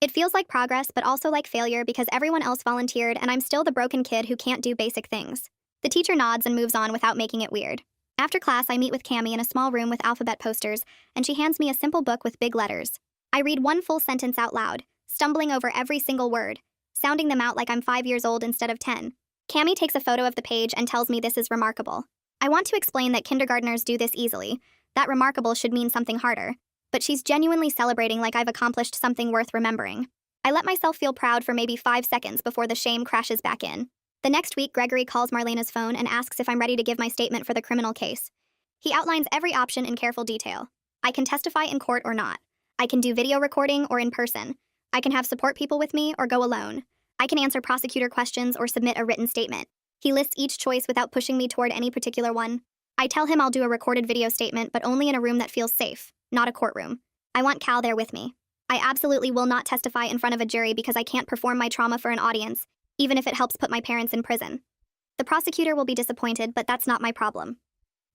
It feels like progress, but also like failure because everyone else volunteered and I'm still the broken kid who can't do basic things. The teacher nods and moves on without making it weird. After class, I meet with Cammie in a small room with alphabet posters, and she hands me a simple book with big letters. I read one full sentence out loud, stumbling over every single word, sounding them out like I'm 5 years old instead of 10. Cammie takes a photo of the page and tells me this is remarkable. I want to explain that kindergartners do this easily. That remarkable should mean something harder. But she's genuinely celebrating like I've accomplished something worth remembering. I let myself feel proud for maybe 5 seconds before the shame crashes back in. The next week, Gregory calls Marlena's phone and asks if I'm ready to give my statement for the criminal case. He outlines every option in careful detail. I can testify in court or not. I can do video recording or in person. I can have support people with me or go alone. I can answer prosecutor questions or submit a written statement. He lists each choice without pushing me toward any particular one. I tell him I'll do a recorded video statement, but only in a room that feels safe, not a courtroom. I want Cal there with me. I absolutely will not testify in front of a jury because I can't perform my trauma for an audience, even if it helps put my parents in prison. The prosecutor will be disappointed, but that's not my problem.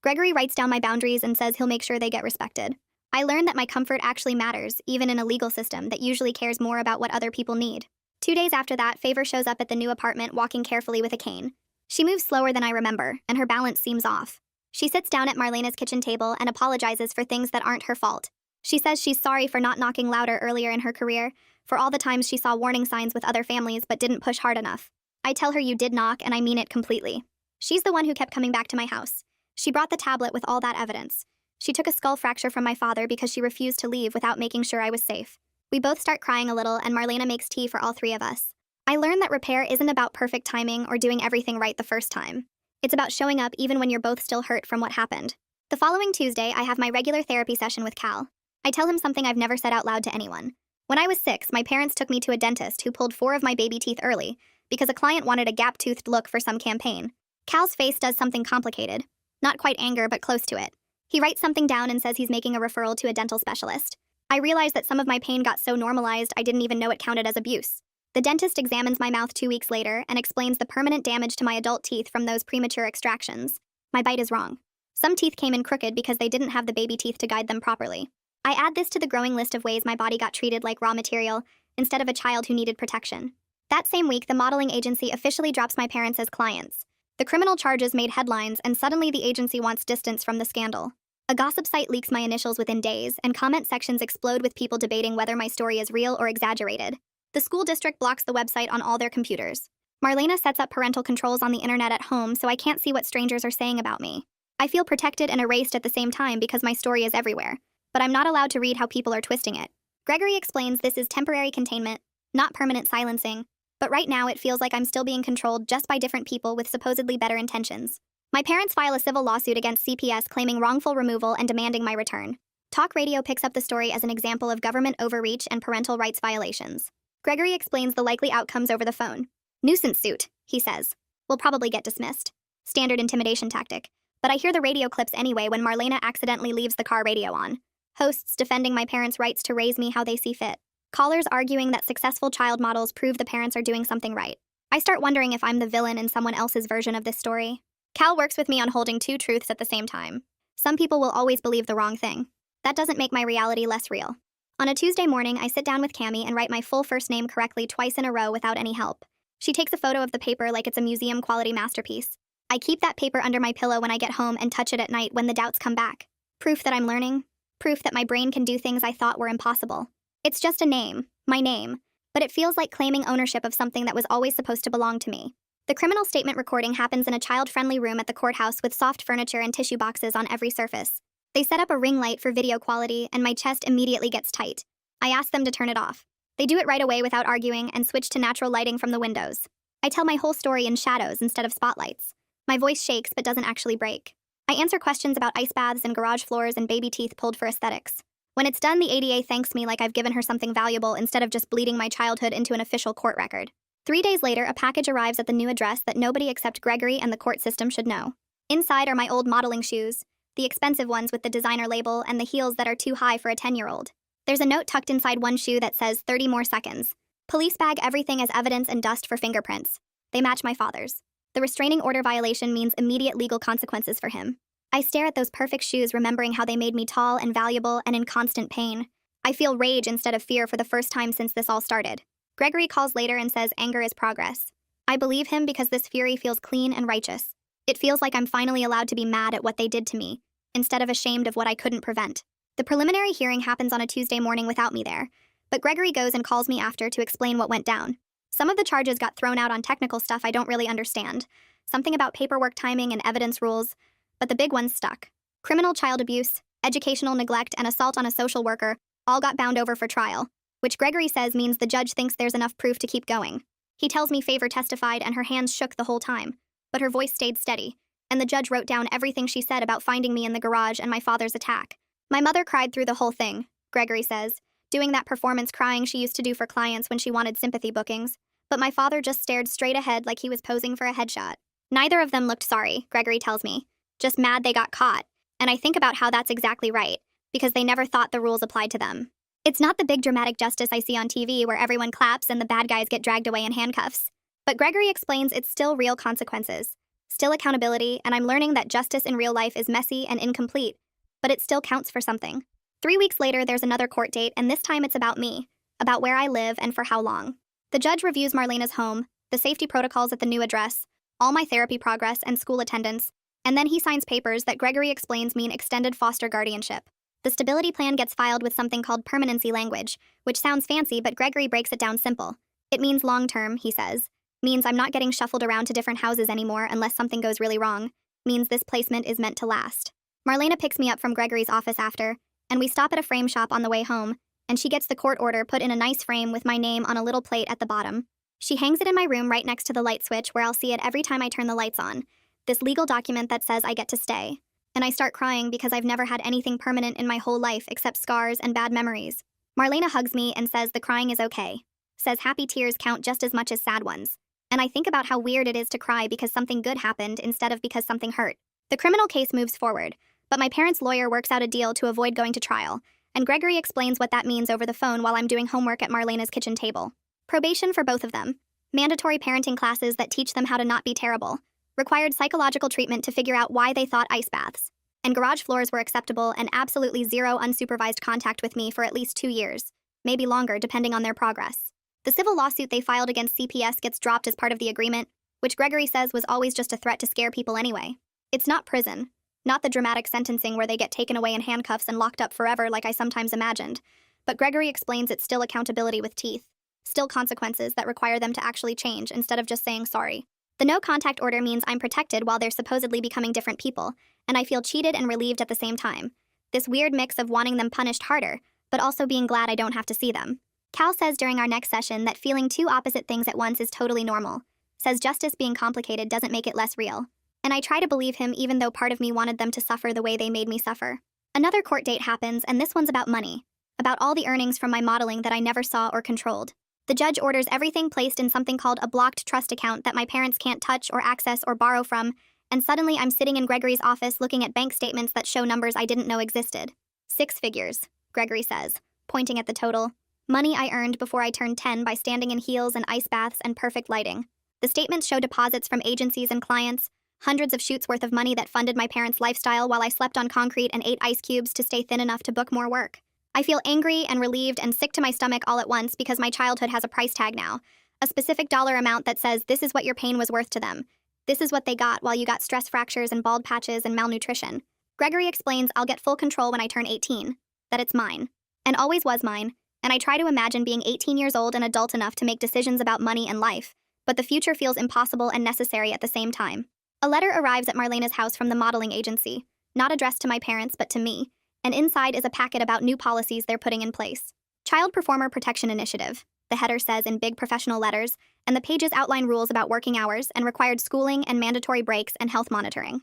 Gregory writes down my boundaries and says he'll make sure they get respected. I learned that my comfort actually matters, even in a legal system that usually cares more about what other people need. 2 days after that, Favor shows up at the new apartment walking carefully with a cane. She moves slower than I remember, and her balance seems off. She sits down at Marlena's kitchen table and apologizes for things that aren't her fault. She says she's sorry for not knocking louder earlier in her career, for all the times she saw warning signs with other families but didn't push hard enough. I tell her you did knock, and I mean it completely. She's the one who kept coming back to my house. She brought the tablet with all that evidence. She took a skull fracture from my father because she refused to leave without making sure I was safe. We both start crying a little, and Marlena makes tea for all three of us. I learned that repair isn't about perfect timing or doing everything right the first time. It's about showing up even when you're both still hurt from what happened. The following Tuesday, I have my regular therapy session with Cal. I tell him something I've never said out loud to anyone. When I was 6, my parents took me to a dentist who pulled 4 of my baby teeth early because a client wanted a gap-toothed look for some campaign. Cal's face does something complicated. Not quite anger, but close to it. He writes something down and says he's making a referral to a dental specialist. I realize that some of my pain got so normalized I didn't even know it counted as abuse. The dentist examines my mouth 2 weeks later and explains the permanent damage to my adult teeth from those premature extractions. My bite is wrong. Some teeth came in crooked because they didn't have the baby teeth to guide them properly. I add this to the growing list of ways my body got treated like raw material instead of a child who needed protection. That same week, the modeling agency officially drops my parents as clients. The criminal charges made headlines, and suddenly the agency wants distance from the scandal. A gossip site leaks my initials within days, and comment sections explode with people debating whether my story is real or exaggerated. The school district blocks the website on all their computers. Marlena sets up parental controls on the internet at home so I can't see what strangers are saying about me. I feel protected and erased at the same time because my story is everywhere. But I'm not allowed to read how people are twisting it. Gregory explains this is temporary containment, not permanent silencing. But right now it feels like I'm still being controlled just by different people with supposedly better intentions. My parents file a civil lawsuit against CPS claiming wrongful removal and demanding my return. Talk radio picks up the story as an example of government overreach and parental rights violations. Gregory explains the likely outcomes over the phone. Nuisance suit, he says. Will probably get dismissed. Standard intimidation tactic. But I hear the radio clips anyway when Marlena accidentally leaves the car radio on. Hosts defending my parents' rights to raise me how they see fit. Callers arguing that successful child models prove the parents are doing something right. I start wondering if I'm the villain in someone else's version of this story. Cal works with me on holding 2 truths at the same time. Some people will always believe the wrong thing. That doesn't make my reality less real. On a Tuesday morning, I sit down with Cami and write my full first name correctly twice in a row without any help. She takes a photo of the paper like it's a museum-quality masterpiece. I keep that paper under my pillow when I get home and touch it at night when the doubts come back. Proof that I'm learning. Proof that my brain can do things I thought were impossible. It's just a name, my name, but it feels like claiming ownership of something that was always supposed to belong to me. The criminal statement recording happens in a child-friendly room at the courthouse with soft furniture and tissue boxes on every surface. They set up a ring light for video quality, and my chest immediately gets tight. I ask them to turn it off. They do it right away without arguing and switch to natural lighting from the windows. I tell my whole story in shadows instead of spotlights. My voice shakes but doesn't actually break. I answer questions about ice baths and garage floors and baby teeth pulled for aesthetics. When it's done, the ADA thanks me like I've given her something valuable instead of just bleeding my childhood into an official court record. 3 days later, a package arrives at the new address that nobody except Gregory and the court system should know. Inside are my old modeling shoes, the expensive ones with the designer label and the heels that are too high for a 10-year-old. There's a note tucked inside one shoe that says 30 more seconds. Police bag everything as evidence and dust for fingerprints. They match my father's. The restraining order violation means immediate legal consequences for him. I stare at those perfect shoes, remembering how they made me tall and valuable and in constant pain. I feel rage instead of fear for the first time since this all started. Gregory calls later and says anger is progress. I believe him because this fury feels clean and righteous. It feels like I'm finally allowed to be mad at what they did to me, instead of ashamed of what I couldn't prevent. The preliminary hearing happens on a Tuesday morning without me there, but Gregory goes and calls me after to explain what went down. Some of the charges got thrown out on technical stuff I don't really understand. Something about paperwork timing and evidence rules, but the big ones stuck. Criminal child abuse, educational neglect, and assault on a social worker all got bound over for trial, which Gregory says means the judge thinks there's enough proof to keep going. He tells me Favor testified and her hands shook the whole time, but her voice stayed steady, and the judge wrote down everything she said about finding me in the garage and my father's attack. My mother cried through the whole thing, Gregory says, doing that performance crying she used to do for clients when she wanted sympathy bookings, but my father just stared straight ahead like he was posing for a headshot. Neither of them looked sorry, Gregory tells me, just mad they got caught, and I think about how that's exactly right, because they never thought the rules applied to them. It's not the big dramatic justice I see on TV where everyone claps and the bad guys get dragged away in handcuffs. But Gregory explains it's still real consequences, still accountability, and I'm learning that justice in real life is messy and incomplete, but it still counts for something. 3 weeks later, there's another court date, and this time it's about me, about where I live and for how long. The judge reviews Marlena's home, the safety protocols at the new address, all my therapy progress and school attendance, and then he signs papers that Gregory explains mean extended foster guardianship. The stability plan gets filed with something called permanency language, which sounds fancy, but Gregory breaks it down simple. It means long-term, he says, Means I'm not getting shuffled around to different houses anymore unless something goes really wrong. Means this placement is meant to last. Marlena picks me up from Gregory's office after, and we stop at a frame shop on the way home, and she gets the court order put in a nice frame with my name on a little plate at the bottom. She hangs it in my room right next to the light switch where I'll see it every time I turn the lights on. This legal document that says I get to stay. And I start crying because I've never had anything permanent in my whole life except scars and bad memories. Marlena hugs me and says the crying is okay. Says happy tears count just as much as sad ones. And I think about how weird it is to cry because something good happened instead of because something hurt. The criminal case moves forward, but my parents' lawyer works out a deal to avoid going to trial, and Gregory explains what that means over the phone while I'm doing homework at Marlena's kitchen table. Probation for both of them. Mandatory parenting classes that teach them how to not be terrible. Required psychological treatment to figure out why they thought ice baths. And garage floors were acceptable and absolutely zero unsupervised contact with me for at least 2 years. Maybe longer, depending on their progress. The civil lawsuit they filed against CPS gets dropped as part of the agreement, which Gregory says was always just a threat to scare people anyway. It's not prison. Not the dramatic sentencing where they get taken away in handcuffs and locked up forever like I sometimes imagined. But Gregory explains it's still accountability with teeth. Still consequences that require them to actually change instead of just saying sorry. The no contact order means I'm protected while they're supposedly becoming different people, and I feel cheated and relieved at the same time. This weird mix of wanting them punished harder, but also being glad I don't have to see them. Cal says during our next session that feeling two opposite things at once is totally normal. Says justice being complicated doesn't make it less real. And I try to believe him even though part of me wanted them to suffer the way they made me suffer. Another court date happens, and this one's about money. About all the earnings from my modeling that I never saw or controlled. The judge orders everything placed in something called a blocked trust account that my parents can't touch or access or borrow from, and suddenly I'm sitting in Gregory's office looking at bank statements that show numbers I didn't know existed. 6 figures, Gregory says, pointing at the total. Money I earned before I turned 10 by standing in heels and ice baths and perfect lighting. The statements show deposits from agencies and clients, hundreds of shoots worth of money that funded my parents' lifestyle while I slept on concrete and ate ice cubes to stay thin enough to book more work. I feel angry and relieved and sick to my stomach all at once because my childhood has a price tag now. A specific dollar amount that says this is what your pain was worth to them. This is what they got while you got stress fractures and bald patches and malnutrition. Gregory explains I'll get full control when I turn 18. That it's mine. And always was mine. And I try to imagine being 18 years old and adult enough to make decisions about money and life. But the future feels impossible and necessary at the same time. A letter arrives at Marlena's house from the modeling agency. Not addressed to my parents, but to me. And inside is a packet about new policies they're putting in place. Child Performer Protection Initiative, the header says in big professional letters, and the pages outline rules about working hours and required schooling and mandatory breaks and health monitoring.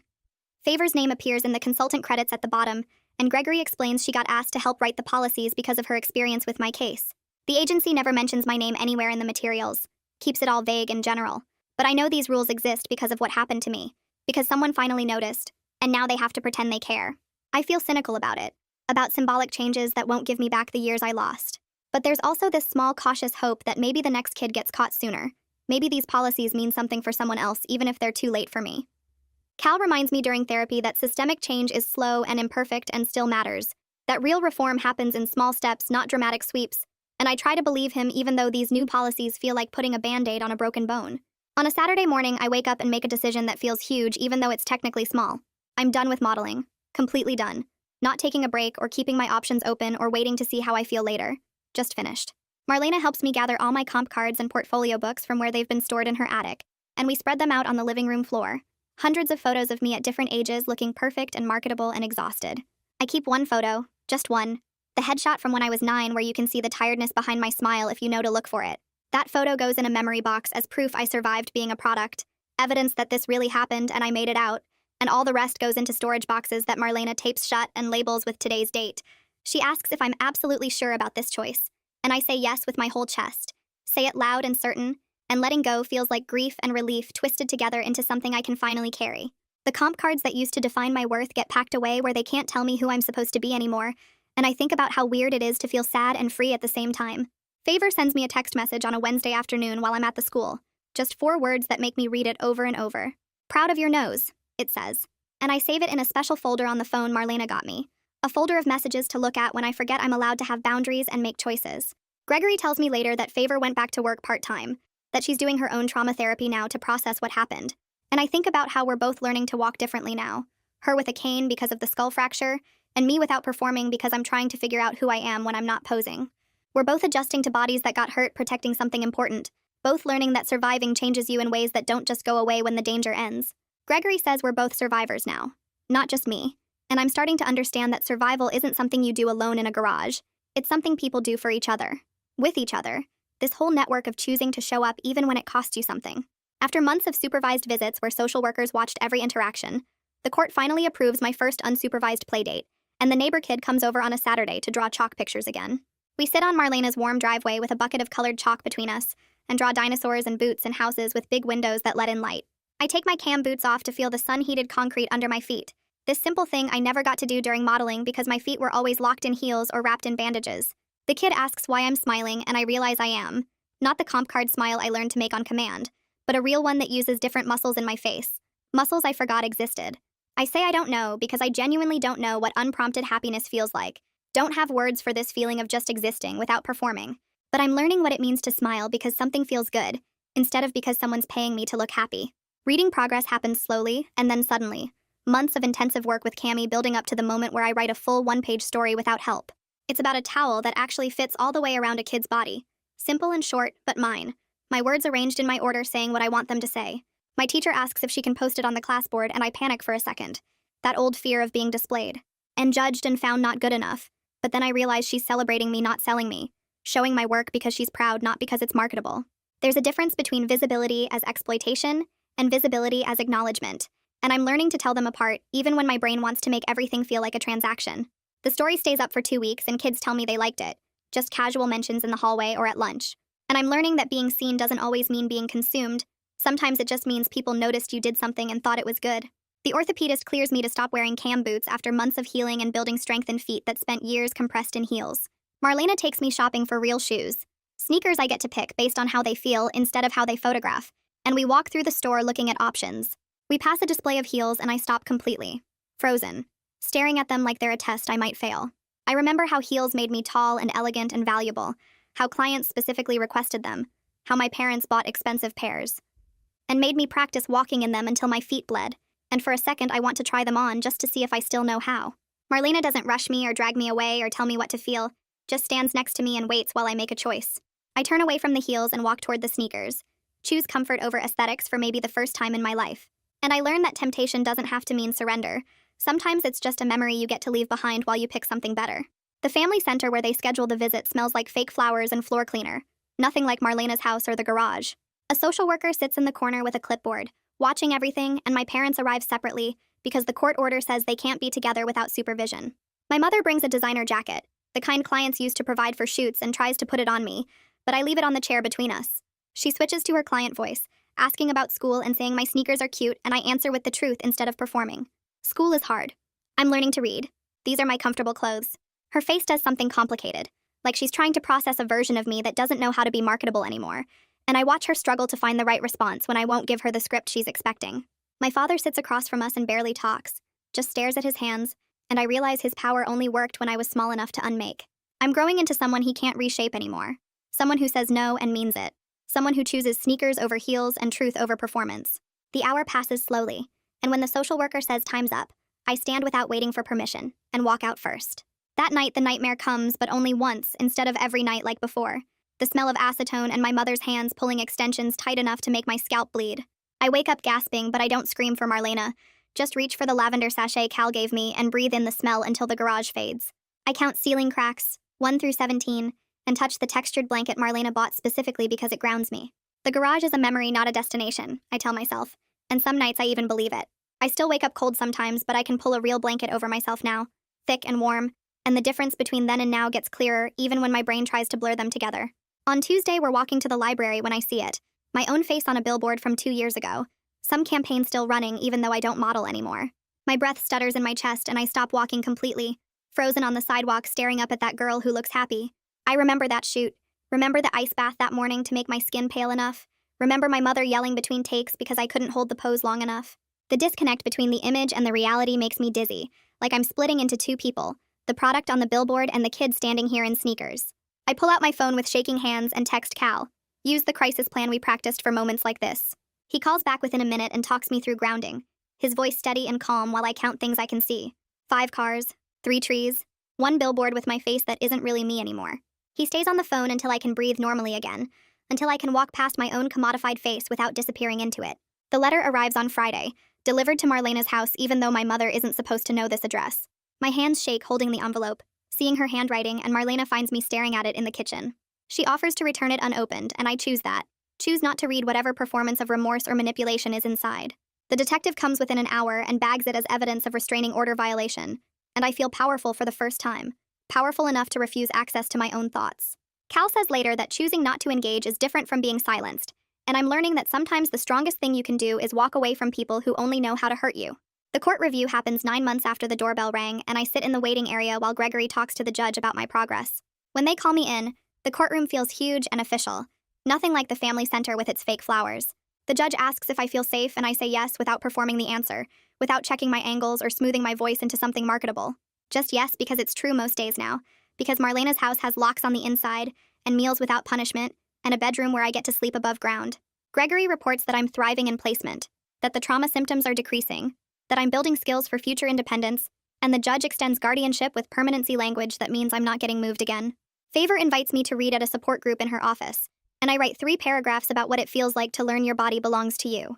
Favor's name appears in the consultant credits at the bottom, and Gregory explains she got asked to help write the policies because of her experience with my case. The agency never mentions my name anywhere in the materials, keeps it all vague and general. But I know these rules exist because of what happened to me, because someone finally noticed, and now they have to pretend they care. I feel cynical about it, about symbolic changes that won't give me back the years I lost. But there's also this small cautious hope that maybe the next kid gets caught sooner. Maybe these policies mean something for someone else even if they're too late for me. Cal reminds me during therapy that systemic change is slow and imperfect and still matters, that real reform happens in small steps, not dramatic sweeps, and I try to believe him even though these new policies feel like putting a band-aid on a broken bone. On a Saturday morning, I wake up and make a decision that feels huge even though it's technically small. I'm done with modeling. Completely done. Not taking a break or keeping my options open or waiting to see how I feel later. Just finished. Marlena helps me gather all my comp cards and portfolio books from where they've been stored in her attic, and we spread them out on the living room floor. Hundreds of photos of me at different ages looking perfect and marketable and exhausted. I keep one photo, just one. The headshot from when I was 9 where you can see the tiredness behind my smile if you know to look for it. That photo goes in a memory box as proof I survived being a product, evidence that this really happened and I made it out, and all the rest goes into storage boxes that Marlena tapes shut and labels with today's date. She asks if I'm absolutely sure about this choice, and I say yes with my whole chest. Say it loud and certain, and letting go feels like grief and relief twisted together into something I can finally carry. The comp cards that used to define my worth get packed away where they can't tell me who I'm supposed to be anymore, and I think about how weird it is to feel sad and free at the same time. Favor sends me a text message on a Wednesday afternoon while I'm at the school. Just 4 words that make me read it over and over. Proud of your nose, it says. And I save it in a special folder on the phone Marlena got me. A folder of messages to look at when I forget I'm allowed to have boundaries and make choices. Gregory tells me later that Favor went back to work part-time, that she's doing her own trauma therapy now to process what happened. And I think about how we're both learning to walk differently now. Her with a cane because of the skull fracture, and me without performing because I'm trying to figure out who I am when I'm not posing. We're both adjusting to bodies that got hurt protecting something important, both learning that surviving changes you in ways that don't just go away when the danger ends. Gregory says we're both survivors now, not just me. And I'm starting to understand that survival isn't something you do alone in a garage. It's something people do for each other. With each other. This whole network of choosing to show up even when it costs you something. After months of supervised visits where social workers watched every interaction, the court finally approves my first unsupervised playdate, and the neighbor kid comes over on a Saturday to draw chalk pictures again. We sit on Marlena's warm driveway with a bucket of colored chalk between us, and draw dinosaurs and boots and houses with big windows that let in light. I take my cam boots off to feel the sun-heated concrete under my feet. This simple thing I never got to do during modeling because my feet were always locked in heels or wrapped in bandages. The kid asks why I'm smiling, and I realize I am. Not the comp card smile I learned to make on command, but a real one that uses different muscles in my face. Muscles I forgot existed. I say I don't know because I genuinely don't know what unprompted happiness feels like. Don't have words for this feeling of just existing without performing. But I'm learning what it means to smile because something feels good, instead of because someone's paying me to look happy. Reading progress happens slowly, and then suddenly. Months of intensive work with Cami building up to the moment where I write a full one-page story without help. It's about a towel that actually fits all the way around a kid's body. Simple and short, but mine. My words arranged in my order saying what I want them to say. My teacher asks if she can post it on the class board, and I panic for a second. That old fear of being displayed. And judged and found not good enough. But then I realize she's celebrating me, not selling me. Showing my work because she's proud, not because it's marketable. There's a difference between visibility as exploitation and visibility as acknowledgement. And I'm learning to tell them apart, even when my brain wants to make everything feel like a transaction. The story stays up for 2 weeks, and kids tell me they liked it. Just casual mentions in the hallway or at lunch. And I'm learning that being seen doesn't always mean being consumed. Sometimes it just means people noticed you did something and thought it was good. The orthopedist clears me to stop wearing cam boots after months of healing and building strength in feet that spent years compressed in heels. Marlena takes me shopping for real shoes. Sneakers I get to pick based on how they feel instead of how they photograph. And we walk through the store looking at options. We pass a display of heels and I stop completely. Frozen. Staring at them like they're a test I might fail. I remember how heels made me tall and elegant and valuable. How clients specifically requested them. How my parents bought expensive pairs. And made me practice walking in them until my feet bled. And for a second I want to try them on just to see if I still know how. Marlena doesn't rush me or drag me away or tell me what to feel. Just stands next to me and waits while I make a choice. I turn away from the heels and walk toward the sneakers. Choose comfort over aesthetics for maybe the first time in my life. And I learn that temptation doesn't have to mean surrender. Sometimes it's just a memory you get to leave behind while you pick something better. The family center where they schedule the visit smells like fake flowers and floor cleaner. Nothing like Marlena's house or the garage. A social worker sits in the corner with a clipboard, watching everything, and my parents arrive separately because the court order says they can't be together without supervision. My mother brings a designer jacket, the kind clients use to provide for shoots, and tries to put it on me, but I leave it on the chair between us. She switches to her client voice, asking about school and saying my sneakers are cute, and I answer with the truth instead of performing. School is hard. I'm learning to read. These are my comfortable clothes. Her face does something complicated, like she's trying to process a version of me that doesn't know how to be marketable anymore, and I watch her struggle to find the right response when I won't give her the script she's expecting. My father sits across from us and barely talks, just stares at his hands, and I realize his power only worked when I was small enough to unmake. I'm growing into someone he can't reshape anymore. Someone who says no and means it. Someone who chooses sneakers over heels and truth over performance. The hour passes slowly, and when the social worker says time's up, I stand without waiting for permission and walk out first. That night, the nightmare comes, but only once instead of every night like before. The smell of acetone and my mother's hands pulling extensions tight enough to make my scalp bleed. I wake up gasping, but I don't scream for Marlena. Just reach for the lavender sachet Cal gave me and breathe in the smell until the garage fades. I count ceiling cracks, 1 through 17, and touch the textured blanket Marlena bought specifically because it grounds me. The garage is a memory, not a destination, I tell myself, and some nights I even believe it. I still wake up cold sometimes, but I can pull a real blanket over myself now, thick and warm, and the difference between then and now gets clearer even when my brain tries to blur them together. On Tuesday, we're walking to the library when I see it. My own face on a billboard from 2 years ago. Some campaign still running even though I don't model anymore. My breath stutters in my chest and I stop walking completely, frozen on the sidewalk staring up at that girl who looks happy. I remember that shoot. Remember the ice bath that morning to make my skin pale enough. Remember my mother yelling between takes because I couldn't hold the pose long enough. The disconnect between the image and the reality makes me dizzy, like I'm splitting into two people, the product on the billboard and the kid standing here in sneakers. I pull out my phone with shaking hands and text Cal. Use the crisis plan we practiced for moments like this. He calls back within a minute and talks me through grounding, his voice steady and calm while I count things I can see. 5 cars, 3 trees, 1 billboard with my face that isn't really me anymore. He stays on the phone until I can breathe normally again, until I can walk past my own commodified face without disappearing into it. The letter arrives on Friday, delivered to Marlena's house even though my mother isn't supposed to know this address. My hands shake holding the envelope, seeing her handwriting, and Marlena finds me staring at it in the kitchen. She offers to return it unopened, and I choose that. Choose not to read whatever performance of remorse or manipulation is inside. The detective comes within an hour and bags it as evidence of restraining order violation, and I feel powerful for the first time. Powerful enough to refuse access to my own thoughts. Cal says later that choosing not to engage is different from being silenced, and I'm learning that sometimes the strongest thing you can do is walk away from people who only know how to hurt you. The court review happens 9 months after the doorbell rang, and I sit in the waiting area while Gregory talks to the judge about my progress. When they call me in, the courtroom feels huge and official. Nothing like the family center with its fake flowers. The judge asks if I feel safe, and I say yes without performing the answer, without checking my angles or smoothing my voice into something marketable. Just yes, because it's true most days now. Because Marlena's house has locks on the inside, and meals without punishment, and a bedroom where I get to sleep above ground. Gregory reports that I'm thriving in placement, that the trauma symptoms are decreasing, that I'm building skills for future independence, and the judge extends guardianship with permanency language that means I'm not getting moved again. Favor invites me to read at a support group in her office, and I write 3 paragraphs about what it feels like to learn your body belongs to you.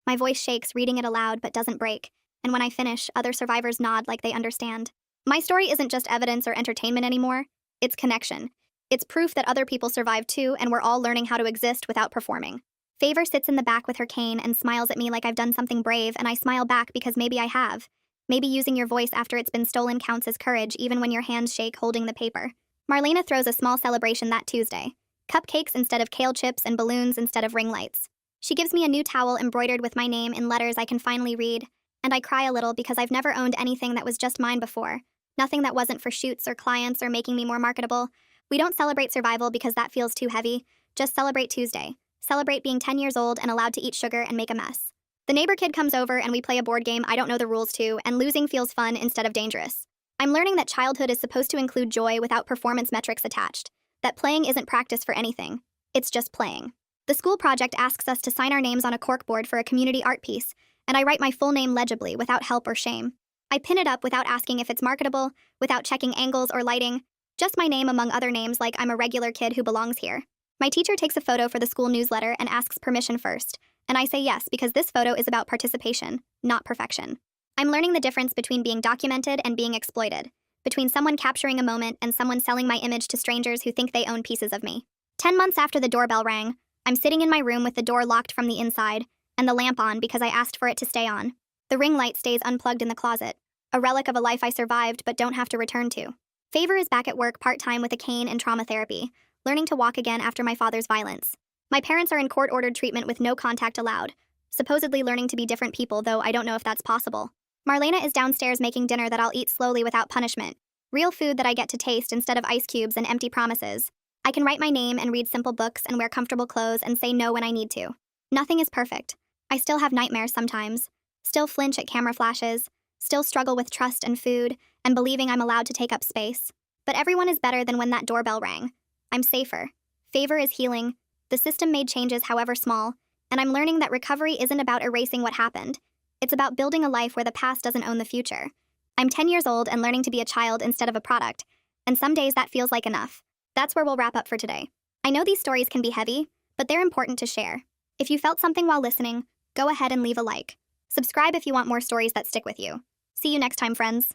My voice shakes reading it aloud but doesn't break, and when I finish, other survivors nod like they understand. My story isn't just evidence or entertainment anymore, it's connection. It's proof that other people survived too, and we're all learning how to exist without performing. Favor sits in the back with her cane and smiles at me like I've done something brave, and I smile back because maybe I have. Maybe using your voice after it's been stolen counts as courage even when your hands shake holding the paper. Marlena throws a small celebration that Tuesday. Cupcakes instead of kale chips and balloons instead of ring lights. She gives me a new towel embroidered with my name in letters I can finally read, and I cry a little because I've never owned anything that was just mine before. Nothing that wasn't for shoots or clients or making me more marketable. We don't celebrate survival because that feels too heavy. Just celebrate Tuesday. Celebrate being 10 years old and allowed to eat sugar and make a mess. The neighbor kid comes over and we play a board game I don't know the rules to, and losing feels fun instead of dangerous. I'm learning that childhood is supposed to include joy without performance metrics attached. That playing isn't practice for anything. It's just playing. The school project asks us to sign our names on a corkboard for a community art piece, and I write my full name legibly without help or shame. I pin it up without asking if it's marketable, without checking angles or lighting. Just my name among other names like I'm a regular kid who belongs here. My teacher takes a photo for the school newsletter and asks permission first, and I say yes because this photo is about participation, not perfection. I'm learning the difference between being documented and being exploited, between someone capturing a moment and someone selling my image to strangers who think they own pieces of me. 10 months after the doorbell rang, I'm sitting in my room with the door locked from the inside and the lamp on because I asked for it to stay on. The ring light stays unplugged in the closet, a relic of a life I survived but don't have to return to. Favor is back at work part-time with a cane and trauma therapy, learning to walk again after my father's violence. My parents are in court-ordered treatment with no contact allowed, supposedly learning to be different people, though I don't know if that's possible. Marlena is downstairs making dinner that I'll eat slowly without punishment. Real food that I get to taste instead of ice cubes and empty promises. I can write my name and read simple books and wear comfortable clothes and say no when I need to. Nothing is perfect. I still have nightmares sometimes. Still flinch at camera flashes. Still struggle with trust and food and believing I'm allowed to take up space. But everyone is better than when that doorbell rang. I'm safer. Favor is healing. The system made changes, however small, and I'm learning that recovery isn't about erasing what happened. It's about building a life where the past doesn't own the future. I'm 10 years old and learning to be a child instead of a product, and some days that feels like enough. That's where we'll wrap up for today. I know these stories can be heavy, but they're important to share. If you felt something while listening, go ahead and leave a like. Subscribe if you want more stories that stick with you. See you next time, friends.